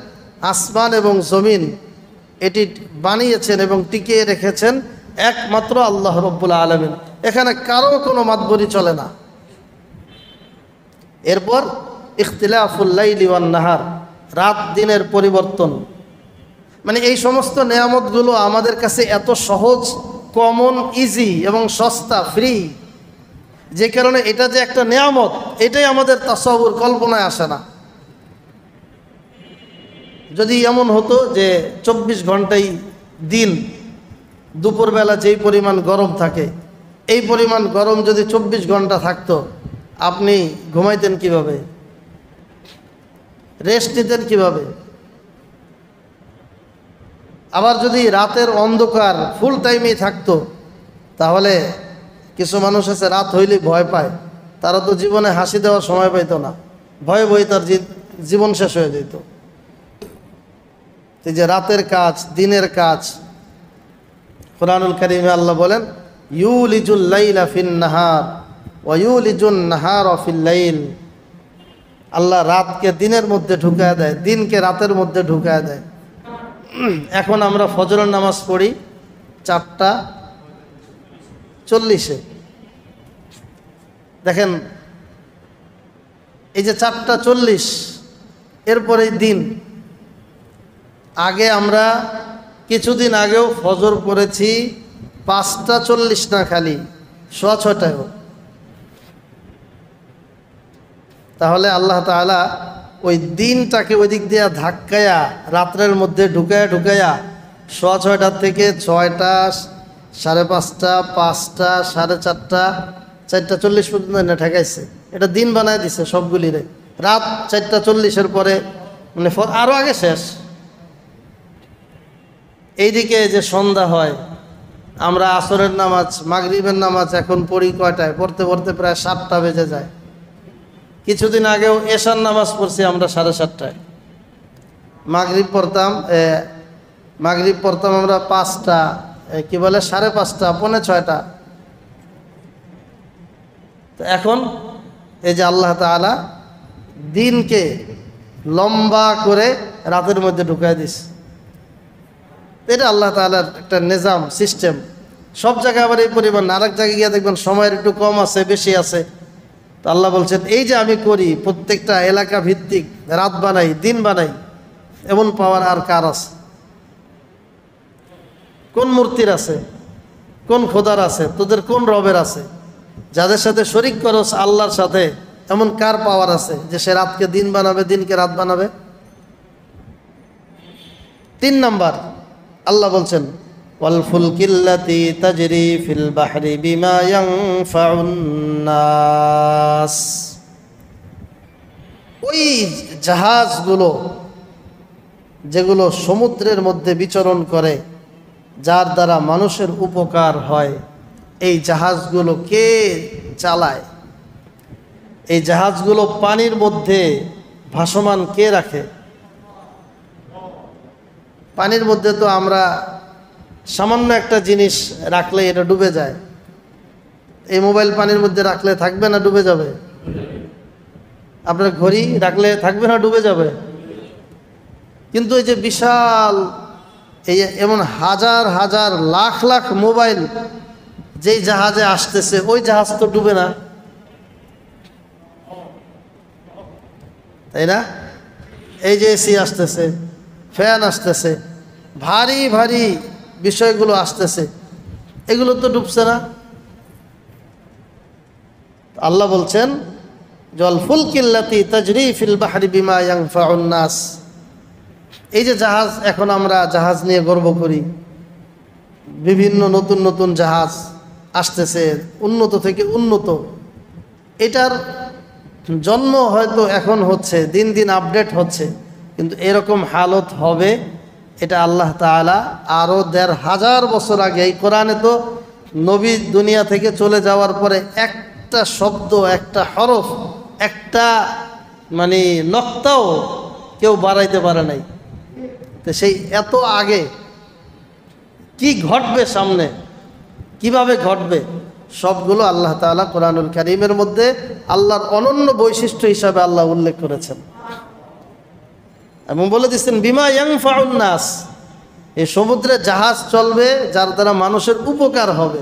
আসমান এবং জমিন এটি বানিয়েছেন এবং টিকিয়ে রেখেছেন একমাত্র আল্লাহ রব্বুল আলামিন, এখানে কারো কোনো মাতবরি চলে না। এরপর ইখতিলাফুল লাইলি ওয়ান নাহার, রাত দিনের পরিবর্তন, মানে এই সমস্ত নেয়ামতগুলো আমাদের কাছে এত সহজ, কমন, ইজি এবং সস্তা, ফ্রি, যে কারণে এটা যে একটা নেয়ামত এটাই আমাদের তাসাউর, কল্পনায় আসে না। যদি এমন হতো যে 24 ঘন্টাই দিন, দুপুরবেলা যেই পরিমাণ গরম থাকে এই পরিমাণ গরম যদি 24 ঘন্টা থাকতো, আপনি ঘুমাইতেন কিভাবে? রেস্ট নিতেন কিভাবে? আবার যদি রাতের অন্ধকার ফুল টাইমেই থাকতো, তাহলে কিছু মানুষ আছে রাত হইলেই ভয় পায়, তারা তো জীবনে হাসি দেওয়ার সময় পাইতো না, ভয়ে ভয়ে তার জীবন শেষ হয়ে যেত। এই যে রাতের কাজ, দিনের কাজ, কুরআনুল কারীমে আল্লাহ বলেন ইউলিজুল লাইলা ফিন নাহার ওয়া ইউলিজুন নাহারা ফিল লাইল। আল্লাহ রাতকে দিনের মধ্যে ঢুকায় দেয়, দিনকে রাতের মধ্যে ঢুকায় দেয়। এখন আমরা ফজরের নামাজ পড়ি 4:40-এ। দেখেন এই যে 4:40, এরপরেই দিন। আগে আমরা কিছুদিন আগেও ফজর পড়েছি 5:40 না, খালি 6:30। তাহলে আল্লাহ তাআলা ওই দিনটাকে ওই দিক দিয়ে ধাক্কায়া রাত্রের মধ্যে ঢুকায়া 6:30 থেকে 6টা, 5:30, 5টা, 4:30, 4:40 পর্যন্ত না ঠেকাইছে। এটা দিন বানায় দিছে সবগুলিরে। রাত 4:40-এর পরে মানে আরও আগে শেষ। এইদিকে যে সন্ধ্যা হয়, আমরা আসরের নামাজ, মাগরিবের নামাজ এখন পড়ি কয়টায়? পড়তে পড়তে প্রায় 7টা বেজে যায়। কিছুদিন আগেও এশার নামাজ পড়ছি আমরা 7:30টায়। মাগরিব পড়তাম আমরা 5টা, কি বলে 5:30, 5:45। তো এখন এই যে আল্লাহ তাআলা দিনকে লম্বা করে রাতের মধ্যে ঢুকায় দিছে। এটা আল্লাহ তাআলার একটা নিজাম, সিস্টেম। সব জায়গায় আবার এই পরিমাণ না। আরেক জায়গায় গিয়ে দেখবেন সময়ের একটু কম আছে, বেশি আছে। তো আল্লাহ বলছেন এই যে আমি করি, প্রত্যেকটা এলাকা ভিত্তিক রাত বানাই, দিন বানাই, এমন পাওয়ার আর কার আছে? কোন মূর্তির আছে? কোন খোদার আছে? তোদের কোন রবের আছে? যাদের সাথে শরিক করস আল্লাহর সাথে, এমন কার পাওয়ার আছে যে সে রাতকে দিন বানাবে, দিনকে রাত বানাবে? 3 নাম্বার আল্লাহ বলছেন ওয়াল ফুলকিল্লাতি তাজরি ফিল বাহরি বিমা ইয়ানফাউন নাস। ওই জাহাজগুলো যেগুলো সমুদ্রের মধ্যে বিচরণ করে, যার দ্বারা মানুষের উপকার হয়, এই জাহাজগুলো কে চালায়? এই জাহাজগুলো পানির মধ্যে ভাসমান কে রাখে? পানির মধ্যে তো আমরা সামান্য একটা জিনিস রাখলে এটা ডুবে যায়। এই মোবাইল পানির মধ্যে রাখলে থাকবে না ডুবে যাবে? আপনার ঘড়ি রাখলে থাকবে না ডুবে যাবে? কিন্তু এই যে বিশাল এই এমন হাজার হাজার লাখ লাখ মোবাইল যেই জাহাজে আসতেছে, ওই জাহাজ তো ডুবে না, তাই না? এই যে এসি আসতেছে, ফ্যান আসতেছে, ভারী ভারী বিষয়গুলো আসতেছে, এগুলো তো ডুবছে না। আল্লাহ বলছেন জল ফুলকিল্লাতি তাজরি ফিল বাহরি বিমা ইয়ানফাউন নাস। এই যে জাহাজ, এখন আমরা জাহাজ নিয়ে গর্ব করি, বিভিন্ন নতুন নতুন জাহাজ আসতেছে, উন্নত থেকে উন্নত। এটার জন্ম হয়তো এখন হচ্ছে, দিন দিন আপডেট হচ্ছে, কিন্তু এরকম হালত হবে এটা আল্লাহ তাআলা আরও ১৫০০ বছর আগে। এই কোরআনে তো নবী দুনিয়া থেকে চলে যাওয়ার পরে একটা শব্দ, একটা হরফ, একটা মানে নক্তাও কেউ বাড়াইতে পারে নাই। তো সেই এত আগে কি ঘটবে সামনে, কিভাবে ঘটবে, সবগুলো আল্লাহ তাআলা কোরআনুল কারীমের মধ্যে আল্লাহর অনন্য বৈশিষ্ট্য হিসাবে আল্লাহ উল্লেখ করেছেন এবং বলে দিচ্ছেন বিমা ইয়ানফাউন নাস। এই সমুদ্রে জাহাজ চলবে যার দ্বারা মানুষের উপকার হবে।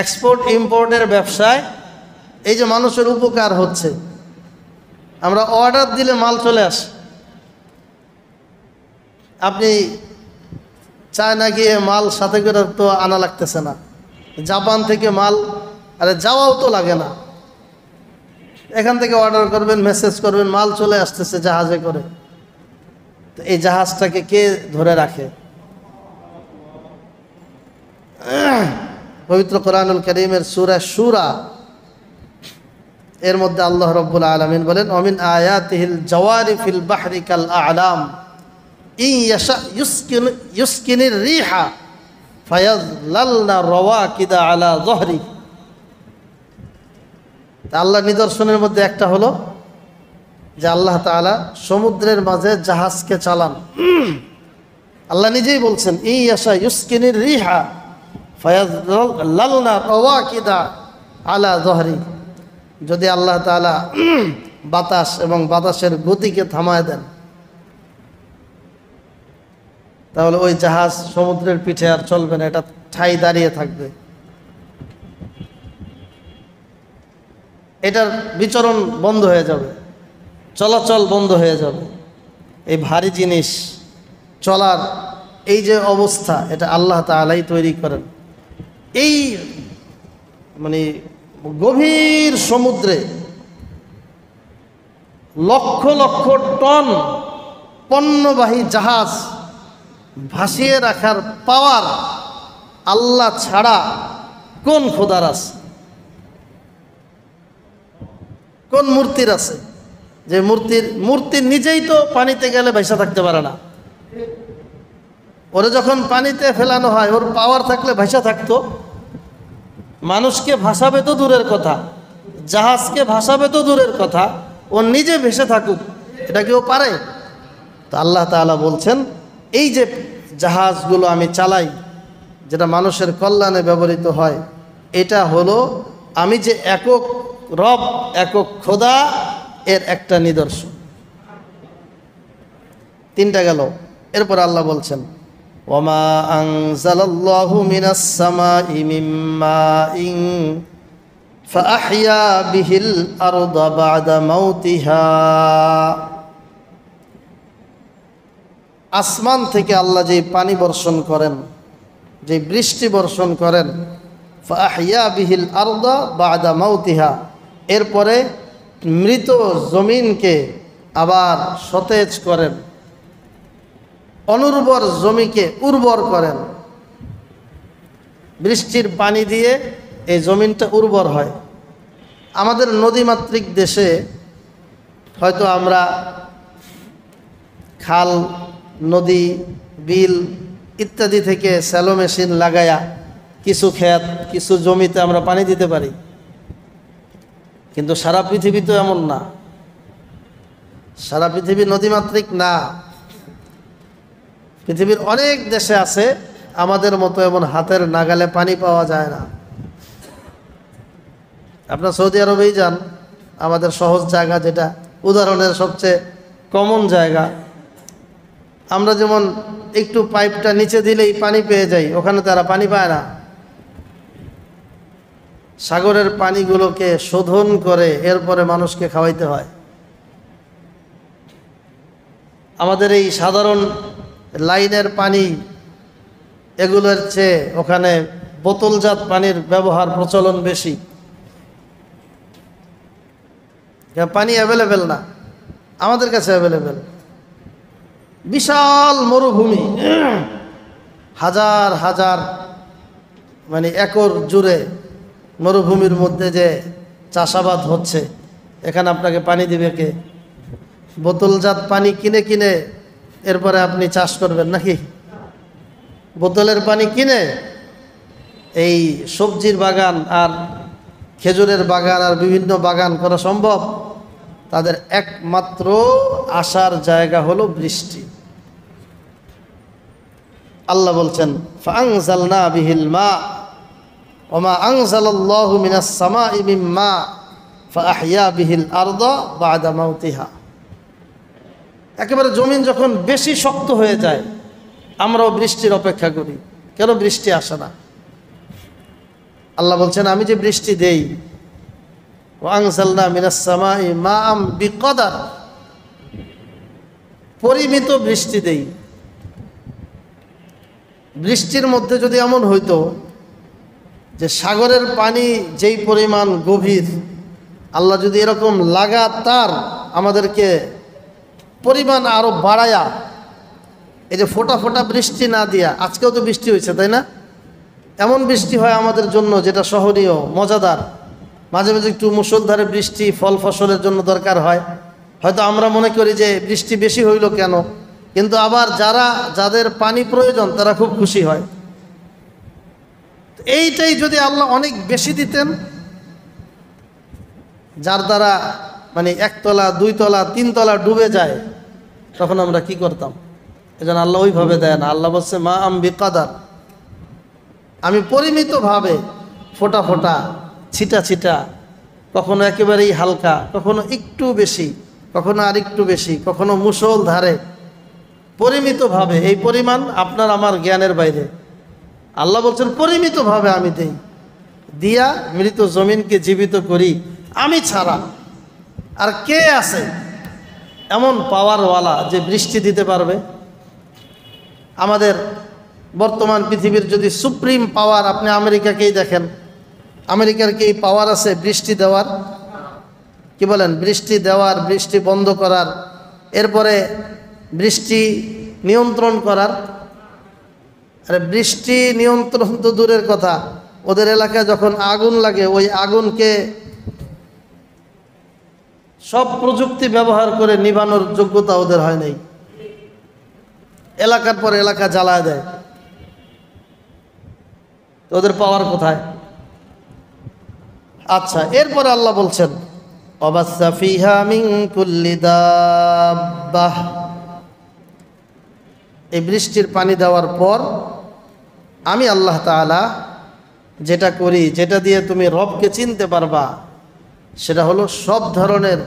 এক্সপোর্ট ইম্পোর্টের ব্যবসায় এই যে মানুষের উপকার হচ্ছে, আমরা অর্ডার দিলে মাল চলে আসে। আপনি চায়না গিয়ে মাল সাথে করে তো আনা লাগতেছে না, জাপান থেকে মাল, আরে যাওয়াও তো লাগে না, এখান থেকে অর্ডার করবেন, মেসেজ করবেন, মাল চলে আসতেছে জাহাজে করে। তো এই জাহাজটাকে কে ধরে রাখে? পবিত্র কোরআনুল কারীমের সূরা শূরা এর মধ্যে আল্লাহ রাব্বুল আলামিন বলেন অমিন আয়াতিহিল জাওয়ারি ফিল বাহরি কাল আ'লাম ইন ইয়াশা ইউসকিনির রিহা ফায়াযলালনা রাওয়াকিদা আলা যহরি। আল্লাহ নিদর্শনের মধ্যে একটা হলো যে আল্লাহ তাআলা সমুদ্রের মাঝে জাহাজকে চালান। আল্লাহ নিজেই বলছেন ইয়াশা ইউসকিনির রিহা ফায়াযলালনা রাওয়াকিদা আলা যহরি, যদি আল্লাহ তাআলা বাতাস এবং বাতাসের গতিকে থামায় দেন তাহলে ওই জাহাজ সমুদ্রের পিঠে আর চলবে না, এটা ঠাই দাঁড়িয়ে থাকবে, এটার বিচরণ বন্ধ হয়ে যাবে, চলাচল বন্ধ হয়ে যাবে। এই ভারী জিনিস চলার এই যে অবস্থা, এটা আল্লাহ তাআলাই তৈরি করেন। এই মানে গভীর সমুদ্রে লক্ষ লক্ষ টন পণ্যবাহী জাহাজ ভাসিয়ে রাখার পাওয়ার আল্লাহ ছাড়া কোন খোদার আছে, কোন মূর্তির আছে? যে মূর্তির নিজেই তো পানিতে গেলে ভাসা থাকতে পারে না। ওরে যখন পানিতে ফেলানো হয়, ওর পাওয়ার থাকলে ভাসা থাকতো। মানুষকে ভাসাবে তো দূরের কথা, জাহাজকে ভাসাবে তো দূরের কথা, ও নিজে ভেসে থাকুক, এটা কি ও পারে? তো আল্লাহ তাআলা বলছেন এই যে জাহাজগুলো আমি চালাই, যেটা মানুষের কল্যাণে ব্যবহৃত হয়, এটা হলো আমি যে একক রব, একক খোদা, এর একটা নিদর্শন। তিনটা গেল। এরপর আল্লাহ বলছেন ওয়ামা আনজালাল্লাহু মিনাস সামাই মিন মাইন ফাআহইয়া বিহিল আরদা বা'দা মাউতিহা। আসমান থেকে আল্লাহ যে পানি বর্ষণ করেন, যে বৃষ্টি বর্ষণ করেন, ফাআহইয়া বিহিল আরদা বা'দা মাউতিহা, এরপরে মৃত জমিনকে আবার সতেজ করেন, অনুর্বর জমিকে উর্বর করেন। বৃষ্টির পানি দিয়ে এই জমিনটা উর্বর হয়। আমাদের নদীমাতৃক দেশে হয়তো আমরা খাল, নদী, বিল ইত্যাদি থেকে স্যালো মেশিন লাগায়া কিছু ক্ষেত, কিছু জমিতে আমরা পানি দিতে পারি, কিন্তু সারা পৃথিবী তো এমন না। সারা পৃথিবী নদীমাতৃক না। পৃথিবীর অনেক দেশে আছে আমাদের মতো এমন হাতের নাগালে পানি পাওয়া যায় না। আপনার সৌদি আরবেই যান, আমাদের সহজ জায়গা, যেটা উদাহরণের সবচেয়ে কমন জায়গা, আমরা যেমন একটু পাইপটা নিচে দিলেই পানি পেয়ে যাই, ওখানে তারা পানি পায় না। সাগরের পানিগুলোকে শোধন করে এরপরে মানুষকে খাওয়াইতে হয়। আমাদের এই সাধারণ লাইনের পানি এগুলোর চেয়ে ওখানে বোতলজাত পানির ব্যবহার প্রচলন বেশি। পানি অ্যাভেলেবেল না, আমাদের কাছে অ্যাভেলেবেল। বিশাল মরুভূমি, হাজার হাজার মানে একর জুড়ে মরুভূমির মধ্যে যে চাষাবাদ হচ্ছে, এখানে আপনাকে পানি দিবে কে? বোতলজাত পানি কিনে কিনে এরপরে আপনি চাষ করবেন নাকি? বোতলের পানি কিনে এই সবজির বাগান আর খেজুরের বাগান আর বিভিন্ন বাগান করা সম্ভব? তাদের একমাত্র আসার জায়গা হলো বৃষ্টি। আল্লাহ বলছেন ফাআনজালনা বিহিল মা ওমা আনজালাল্লাহু মিনাস সামাই মিন মা ফাআহইয়া বিহিল আরদা বা'দা মাউতিহা। একেবারে জমিন যখন বেশি শক্ত হয়ে যায়, আমরাও বৃষ্টির অপেক্ষা করি, কেন বৃষ্টি আসে না? আল্লাহ বলছেন আমি যে বৃষ্টি দেই, ওয়া আনজালনা মিনাস সামাই মাআম বিকদার, পরিমিত বৃষ্টি দেই। বৃষ্টির মধ্যে যদি এমন হইতো যে সাগরের পানি যেই পরিমাণ গভীর, আল্লাহ যদি এরকম লাগাতার আমাদেরকে পরিমাণ আরো বাড়ায়া, এই যে ফোঁটা ফোঁটা বৃষ্টি না দিয়া, আজকেও তো বৃষ্টি হয়েছে তাই না? এমন বৃষ্টি হয় আমাদের জন্য যেটা সহনীয়, মজাদার। মাঝে মাঝে একটু মুষলধারে বৃষ্টি ফল ফসলের জন্য দরকার হয়, হয়তো আমরা মনে করি যে বৃষ্টি বেশি হইল কেন, কিন্তু আবার যাদের পানি প্রয়োজন তারা খুব খুশি হয়। এইটাই যদি আল্লাহ অনেক বেশি দিতেন, যার দ্বারা মানে একতলা, দুইতলা, তিনতলা ডুবে যায়, তখন আমরা কি করতাম? এজন্য আল্লাহ ওইভাবে দেয় না। আল্লাহ বলছে মা আম বিকাদার, আমি পরিমিতভাবে ফোঁটা ফোঁটা ছিটা ছিটা, কখনো একেবারেই হালকা, কখনো একটু বেশি, কখনো আর একটু বেশি, কখনো মুষল ধারে, পরিমিতভাবে। এই পরিমাণ আপনার আমার জ্ঞানের বাইরে। আল্লাহ বলছেন পরিমিতভাবে আমি দেই, দিয়া মৃত জমিনকে জীবিত করি আমি ছাড়া আর কে আছে এমন পাওয়ারওয়ালা যে বৃষ্টি দিতে পারবে? আমাদের বর্তমান পৃথিবীর যদি সুপ্রিম পাওয়ার, আপনি আমেরিকাকেই দেখেন, আমেরিকার কি পাওয়ার আছে বৃষ্টি দেওয়ার? কি বলেন? বৃষ্টি দেওয়ার, বৃষ্টি বন্ধ করার, এরপরে বৃষ্টি নিয়ন্ত্রণ করার। আরে বৃষ্টি নিয়ন্ত্রণ তো দূরের কথা, ওদের এলাকায় যখন আগুন লাগে ওই আগুনকে সব প্রযুক্তি ব্যবহার করে নিভানোর যোগ্যতা ওদের হয় নাই, এলাকার পর এলাকা জ্বালায় দেয়। তো ওদের পাওয়ার কোথায়? আচ্ছা, এরপরে আল্লাহ বলছেন ওয়াবাসসা ফিহা মিন কুল্লি দাব্বাহ, এই বৃষ্টির পানি দেওয়ার পর আমি আল্লাহ তাআলা যেটা করি, যেটা দিয়ে তুমি রবকে চিনতে পারবা, সেটা হলো সব ধরনের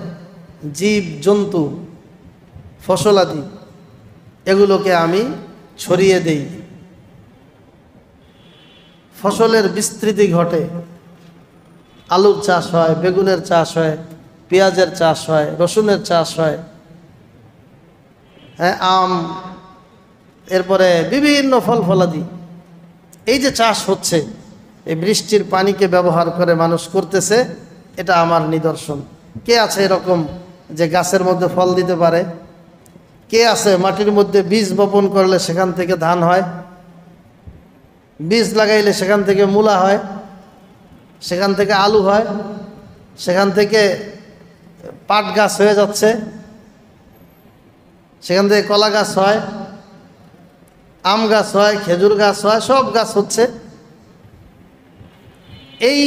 জীব জন্তু, ফসলাদি, এগুলোকে আমি ছড়িয়ে দেই। ফসলের বিস্তৃতি ঘটে, আলুর চাষ হয়, বেগুনের চাষ হয়, পেঁয়াজের চাষ হয়, রসুনের চাষ হয়, হ্যাঁ, আম, এরপরে বিভিন্ন ফল ফলাদি। এই যে চাষ হচ্ছে, এই বৃষ্টির পানিকে ব্যবহার করে মানুষ করতেছে, এটা আমার নিদর্শন। কে আছে এরকম যে গাছের মধ্যে ফল দিতে পারে? কে আছে মাটির মধ্যে বীজ বপন করলে সেখান থেকে ধান হয়, বীজ লাগাইলে সেখান থেকে মূলা হয়, সেখান থেকে আলু হয়, সেখান থেকে পাট গাছ হয়ে যাচ্ছে, সেখান থেকে কলা গাছ হয়, আম গাছ হয়, খেজুর গাছ হয়, সব গাছ হচ্ছে। এই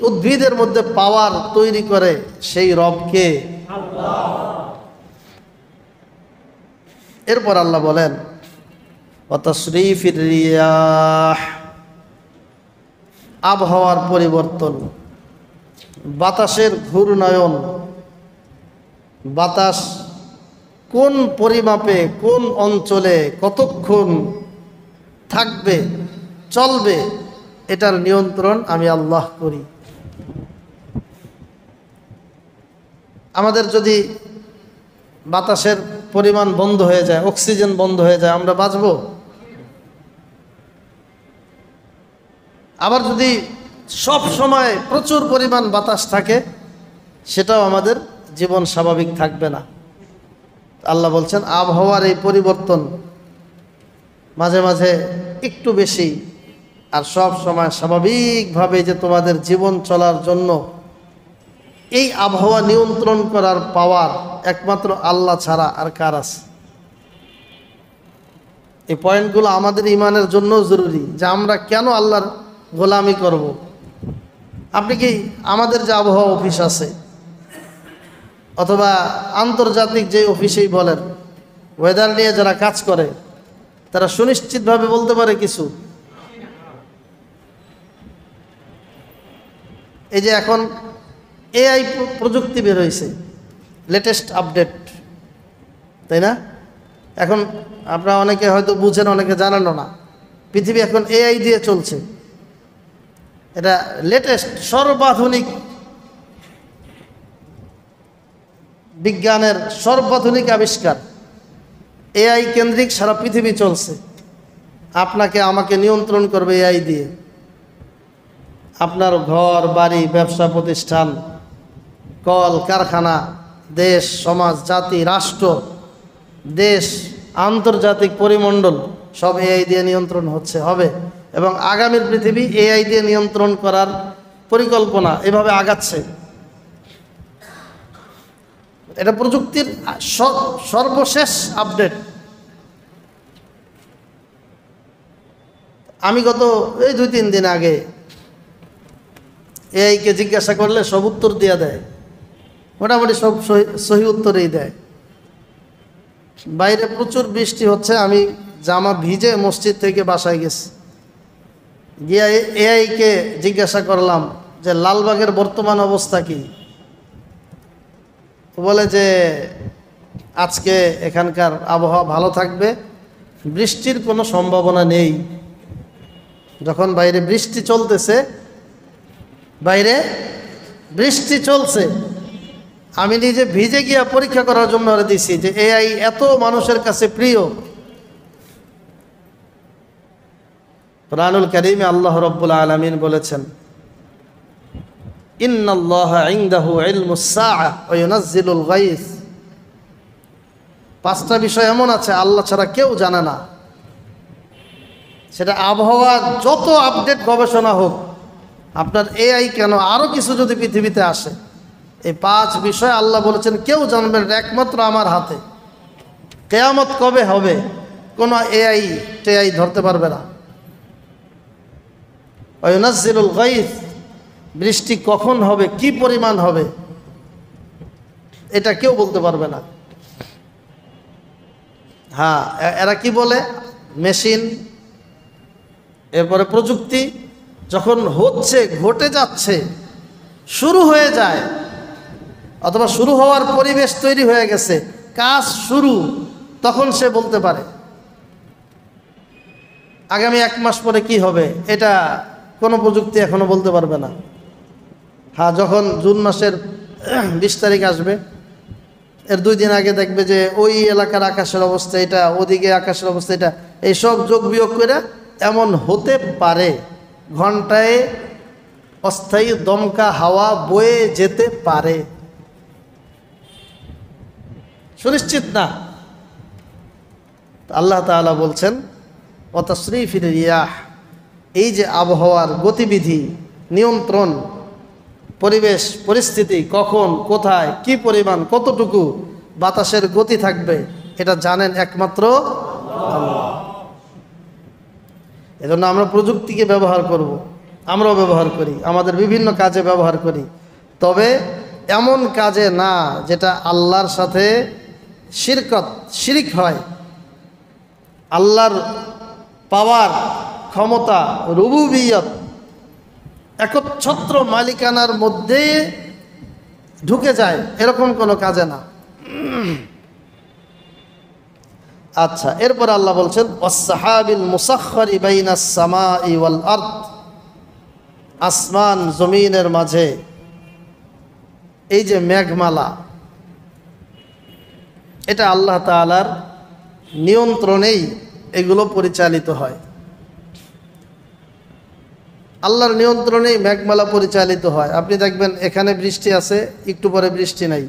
উদ্ভিদের মধ্যে পাওয়ার তৈরি করে সেই রবকে আল্লাহ। এরপর আল্লাহ বলেন ওয়া তাসরিফির রিয়াহ, আবহাওয়ার পরিবর্তন, বাতাসের ঘূর্ণায়ন, বাতাস কোন পরিমাপে কোন অঞ্চলে কতক্ষণ থাকবে, চলবে, এটার নিয়ন্ত্রণ আমি আল্লাহ করি। আমাদের যদি বাতাসের পরিমাণ বন্ধ হয়ে যায়, অক্সিজেন বন্ধ হয়ে যায়, আমরা বাঁচব? আবার যদি সব সময় প্রচুর পরিমাণ বাতাস থাকে, সেটাও আমাদের জীবন স্বাভাবিক থাকবে না। আল্লাহ বলছেন আবহাওয়ার এই পরিবর্তন, মাঝে মাঝে একটু বেশি, আর সব সময় স্বাভাবিকভাবে যে তোমাদের জীবন চলার জন্য এই আবহাওয়া নিয়ন্ত্রণ করার পাওয়ার একমাত্র আল্লাহ ছাড়া আর কার আছে? এই পয়েন্টগুলো আমাদের ইমানের জন্য জরুরি, যে আমরা কেন আল্লাহর গোলামি করব। আপনি কি আমাদের যে আবহাওয়া অফিস আছে অথবা আন্তর্জাতিক যে অফিসেই বলেন, ওয়েদার নিয়ে যারা কাজ করে, তারা সুনিশ্চিতভাবে বলতে পারে কিছু? এই যে এখন এআই প্রযুক্তি বের হয়েছে, লেটেস্ট আপডেট, তাই না? এখন আপনারা অনেকে হয়তো বুঝেন, অনেকে জানেনও না, পৃথিবী এখন এআই দিয়ে চলছে। এটা লেটেস্ট সর্বাধুনিক বিজ্ঞানের সর্বাধুনিক আবিষ্কার, এআই কেন্দ্রিক সারা পৃথিবী চলছে। আপনাকে আমাকে নিয়ন্ত্রণ করবে এআই দিয়ে। আপনার ঘর বাড়ি, ব্যবসা প্রতিষ্ঠান, কল কারখানা, দেশ সমাজ, জাতি রাষ্ট্র, দেশ, আন্তর্জাতিক পরিমণ্ডল সব এআই দিয়ে নিয়ন্ত্রণ হবে। এবং আগামীর পৃথিবী এআই দিয়ে নিয়ন্ত্রণ করার পরিকল্পনা এভাবে আগাচ্ছে। এটা প্রযুক্তির সর্বশেষ আপডেট। আমি গত এই 2-3 দিন আগে এআইকে জিজ্ঞাসা করলে সব উত্তর দিয়ে দেয়, মোটামুটি সব সহি উত্তরেই দেয়। বাইরে প্রচুর বৃষ্টি হচ্ছে, আমি জামা ভিজে মসজিদ থেকে বাসায় গেছি, গিয়া এআইকে জিজ্ঞাসা করলাম যে লালবাগের বর্তমান অবস্থা কি। বলে যে আজকে এখানকার আবহাওয়া ভালো থাকবে, বৃষ্টির কোনো সম্ভাবনা নেই। যখন বাইরে বৃষ্টি চলতেছে, বাইরে বৃষ্টি চলছে, আমি নিজে ভিজে গিয়া পরীক্ষা করার জন্য দিছি যে এআই এত মানুষের কাছে প্রিয়। কুরআনুল কারীমে আল্লাহ রাব্বুল আলামিন বলেছেন, ইন্নাল্লাহা ইনদাহু ইলমুস সাআহ ওয়া ইউনাজ্জিলুল গায়স। 5টা বিষয় এমন আছে আল্লাহ ছাড়া কেউ জানে না। সেটা আবহাওয়া যত আপডেট গবেষণা হোক, আপনার এআই কেন আরও কিছু যদি পৃথিবীতে আসে, এই 5 বিষয় আল্লাহ বলেছেন কেউ জানবেন একমাত্র আমার হাতে। কিয়ামত কবে হবে কোনো এআই ধরতে পারবে না। ওয়া ইউনাজ্জিলুল গায়স, বৃষ্টি কখন হবে, কি পরিমাণ হবে, এটা কেউ বলতে পারবে না। হ্যাঁ, এরা কি বলে, মেশিন, এরপরে প্রযুক্তি যখন হচ্ছে, ঘটে যাচ্ছে, শুরু হয়ে যায়, অথবা শুরু হওয়ার পরিবেশ তৈরি হয়ে গেছে, কাজ শুরু, তখন সে বলতে পারে আগামী 1 মাস পরে কি হবে, এটা কোনো প্রযুক্তি এখনো বলতে পারবে না। হ্যাঁ, যখন জুন মাসের 20 তারিখ আসবে, এর 2 দিন আগে দেখবে যে ওই এলাকার আকাশের অবস্থা এটা, ওদিকে আকাশের অবস্থা এটা, এইসব যোগ বিয়োগ করে এমন হতে পারে ঘন্টায় অস্থায়ী দমকা হাওয়া বয়ে যেতে পারে, সুনিশ্চিত না। আল্লাহ তাআলা বলছেন ওয়া তাসরিফির রিয়াহ, এই যে আবহাওয়ার গতিবিধি, নিয়ন্ত্রণ, পরিবেশ পরিস্থিতি, কখন কোথায় কি পরিমাণ কতটুকু বাতাসের গতি থাকবে, এটা জানেন একমাত্র আল্লাহ। এজন্য আমরা প্রযুক্তিকে ব্যবহার করব, আমরাও ব্যবহার করি, আমাদের বিভিন্ন কাজে ব্যবহার করি, তবে এমন কাজে না যেটা আল্লাহর সাথে শিরক হয়। আল্লাহর পাওয়ার, ক্ষমতা, রুবুবিয়ত, একচ্ছত্র মালিকানার মধ্যে ঢুকে যায়, এরকম কোনো কাজে না। আচ্ছা, এরপর আল্লাহ বলছেন ওয়াসসাহাবিল মুসাখখারি বাইনাস সামাই ওয়াল আরদ, আসমান জমিনের মাঝে এই যে মেঘমালা, এটা আল্লাহ তাআলার নিয়ন্ত্রণেই এগুলো পরিচালিত হয়। আল্লাহর নিয়ন্ত্রণেই মেঘমালা পরিচালিত হয়। আপনি দেখবেন এখানে বৃষ্টি আছে, একটু পরে বৃষ্টি নাই।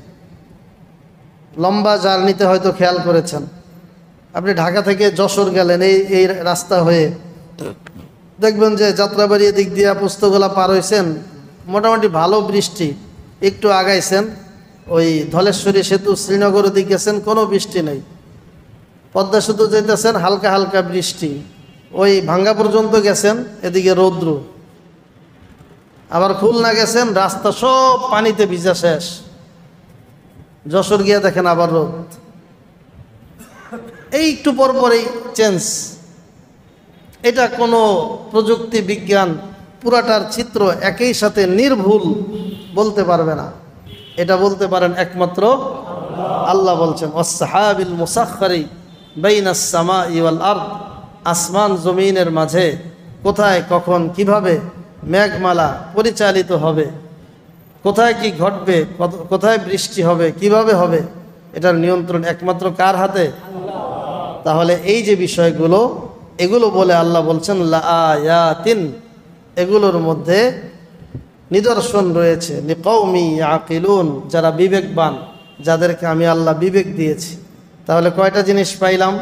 লম্বা জার্নিতে হয়তো খেয়াল করেছেন, আপনি ঢাকা থেকে যশোর গেলেন, এই রাস্তা হয়ে দেখবেন যে যাত্রাবাড়ি দিক দিয়ে পুস্তকগুলা পার হয়েছেন, মোটামুটি ভালো বৃষ্টি। একটু আগাইছেন, ওই ধলেশ্বরী সেতু শ্রীনগরের দিকে গেছেন, কোনো বৃষ্টি নেই। পদ্মা সেতু যেতেছেন, হালকা হালকা বৃষ্টি। ওই ভাঙ্গা পর্যন্ত গেছেন, এদিকে রৌদ্র। আবার খুলনা গেছেন, রাস্তা সব পানিতে ভিজা শেষ। যশোর গিয়ে দেখেন আবার রোদ। এই একটু পর পরেই চেঞ্জ। এটা কোনো প্রযুক্তি বিজ্ঞান পুরাটার চিত্র একই সাথে নির্ভুল বলতে পারবে না, এটা বলতে পারেন একমাত্র আল্লাহ। বলছেন ওয়াসসাহাবিল মুসাখখারি বাইনাস সামাই ওয়াল আরদ, আসমান জমিনের মাঝে কোথায় কখন কিভাবে মেঘমালা পরিচালিত হবে, কোথায় কি ঘটবে, কোথায় বৃষ্টি হবে, কিভাবে হবে, এটার নিয়ন্ত্রণ একমাত্র কার হাতে? তাহলে এই যে বিষয়গুলো, এগুলো বলে আল্লাহ বলছেন লাআয়াতিন, এগুলোর মধ্যে নিদর্শন রয়েছে লিকাউমি ইয়াকিলুন, যারা বিবেকবান, যাদেরকে আমি আল্লাহ বিবেক দিয়েছি। তাহলে কয়টা জিনিস পাইলাম?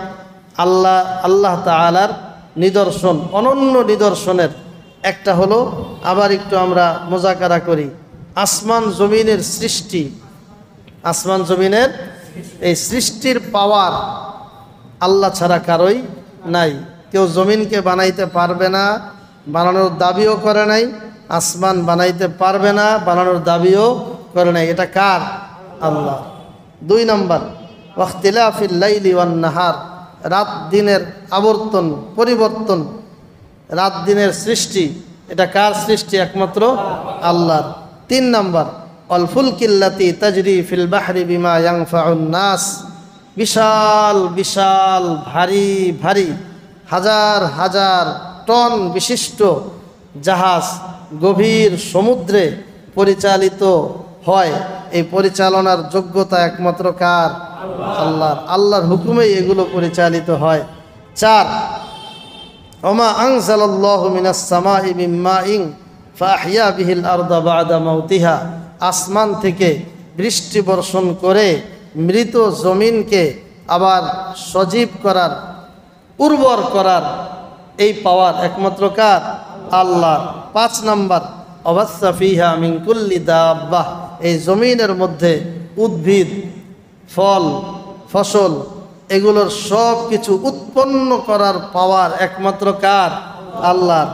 আল্লাহ তাআলার নিদর্শন, অনন্য নিদর্শনের একটা হলো, আবার একটু আমরা মোজাকারা করি, আসমান জমিনের সৃষ্টি। আসমান জমিনের এই সৃষ্টির পাওয়ার আল্লাহ ছাড়া কারোই নাই। কেউ জমিনকে বানাইতে পারবে না, বানানোর দাবিও করে নাই। আসমান বানাইতে পারবে না, বানানোর দাবিও করে নাই। এটা কার? আল্লাহ। 2 নম্বর, ওয়াখতিলাফিল লাইলি ওয়ান নাহার, রাত দিনের আবর্তন পরিবর্তন, রাত দিনের সৃষ্টি, এটা কার সৃষ্টি? একমাত্র আল্লাহর। 3 নাম্বার অল ফুলকিল্লাতি তাজরি ফিল বাহরি বিমা ইয়ানফাউন নাস, বিশাল বিশাল ভারী ভারী হাজার হাজার টন বিশিষ্ট জাহাজ গভীর সমুদ্রে পরিচালিত হয়। এই পরিচালনার যোগ্যতা একমাত্র কার? আল্লাহর। আল্লাহর হুকুমেই এগুলো পরিচালিত হয়। 4 ওমা আনজালাল্লাহু মিনাস সামাই মিন মাইন ফাআহইয়া বিহিল আরদা বা'দা মাউতিহা, আসমান থেকে বৃষ্টি বর্ষণ করে মৃত জমিনকে আবার সজীব করার, উর্বর করার এই পাওয়ার একমাত্র কার? আল্লাহর। 5 নাম্বার অবাসসা ফিহা মিন কুল্লি দাব্বাহ, এই জমিনের মধ্যে উদ্ভিদ, ফল, ফসল, এগুলোর সব কিছু উৎপন্ন করার পাওয়ার একমাত্র কার? আল্লাহর।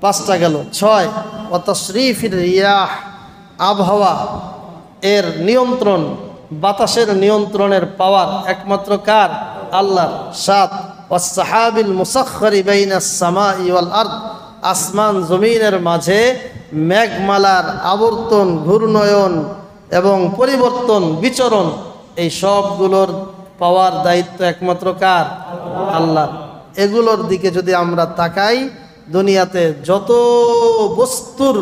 5টা গেল। 6 ওয়া তাসরিফির রিয়াহ, আবহাওয়া এর নিয়ন্ত্রণ, বাতাসের নিয়ন্ত্রণের পাওয়ার একমাত্র কার? আল্লাহর। 7 ওয়াস সাহাবিল মুসাখখারি বাইনাস সামাই ওয়াল আরদ, আসমান জমিনের মাঝে মেঘমালার আবর্তন, ঘূর্ণয়ন এবং পরিবর্তন, বিচরণ, এই সবগুলোর পাওয়ার দায়িত্ব একমাত্র কার? আল্লাহ। এগুলোর দিকে যদি আমরা তাকাই, দুনিয়াতে যত বস্তুর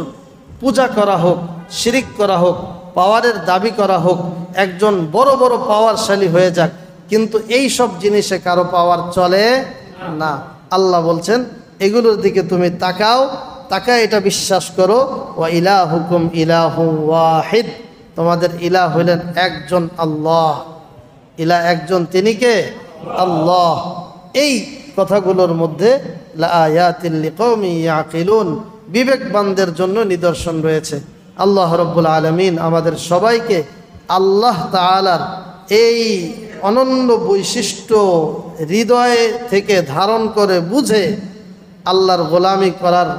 পূজা করা হোক, শিরিক করা হোক, পাওয়ারের দাবি করা হোক, একজন বড় বড় পাওয়ারশালী হয়ে যাক, কিন্তু এই সব জিনিসে কারো পাওয়ার চলে না। আল্লাহ বলছেন এগুলোর দিকে তুমি তাকাও, তাকায় এটা বিশ্বাস করো, ওয়া ইলাহুকুম ইলাহুম ওয়াহিদ, তোমাদের ইলাহ হইলেন একজন আল্লাহ। ইলাহ একজন, তিনি কে? আল্লাহ। এই কথাগুলোর মধ্যে লাআয়াতিল লিকওমি ইয়াকিলুন, বিবেকবানদের জন্য নিদর্শন রয়েছে। আল্লাহ রাব্বুল আলামিন আমাদের সবাইকে আল্লাহ তাআলার এই অনন্য বৈশিষ্ট্য হৃদয়ে থেকে ধারণ করে বুঝে আল্লাহর গোলামি করার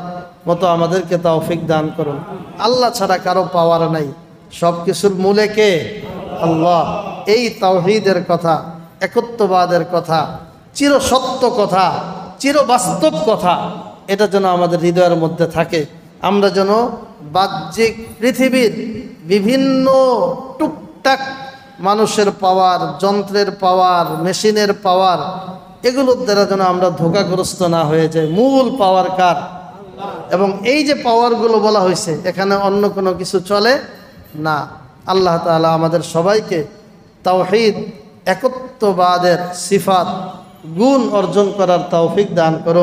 মতো আমাদেরকে তৌফিক দান করুন। আল্লাহ ছাড়া কারো পাওয়ার নাই, সব কিছুর মূলে কে? আল্লাহ। এই তাওহীদের কথা, একত্ববাদের কথা, চিরসত্য কথা, চিরবাস্তব কথা, এটা যেন আমাদের হৃদয়ের মধ্যে থাকে। আমরা যেন বাহ্যিক পৃথিবীর বিভিন্ন টুকটাক মানুষের পাওয়ার, যন্ত্রের পাওয়ার, মেশিনের পাওয়ার, এগুলোর দ্বারা যেন আমরা ধোঁকাগ্রস্ত না হয়ে যাই। মূল পাওয়ার কার? এবং এই যে পাওয়ারগুলো বলা হয়েছে, এখানে অন্য কোনো কিছু চলে না। আল্লাহ তাআলা আমাদের সবাইকে তাওহীদ, একত্ববাদের সিফাত, গুণ অর্জন করার তৌফিক দান করুন।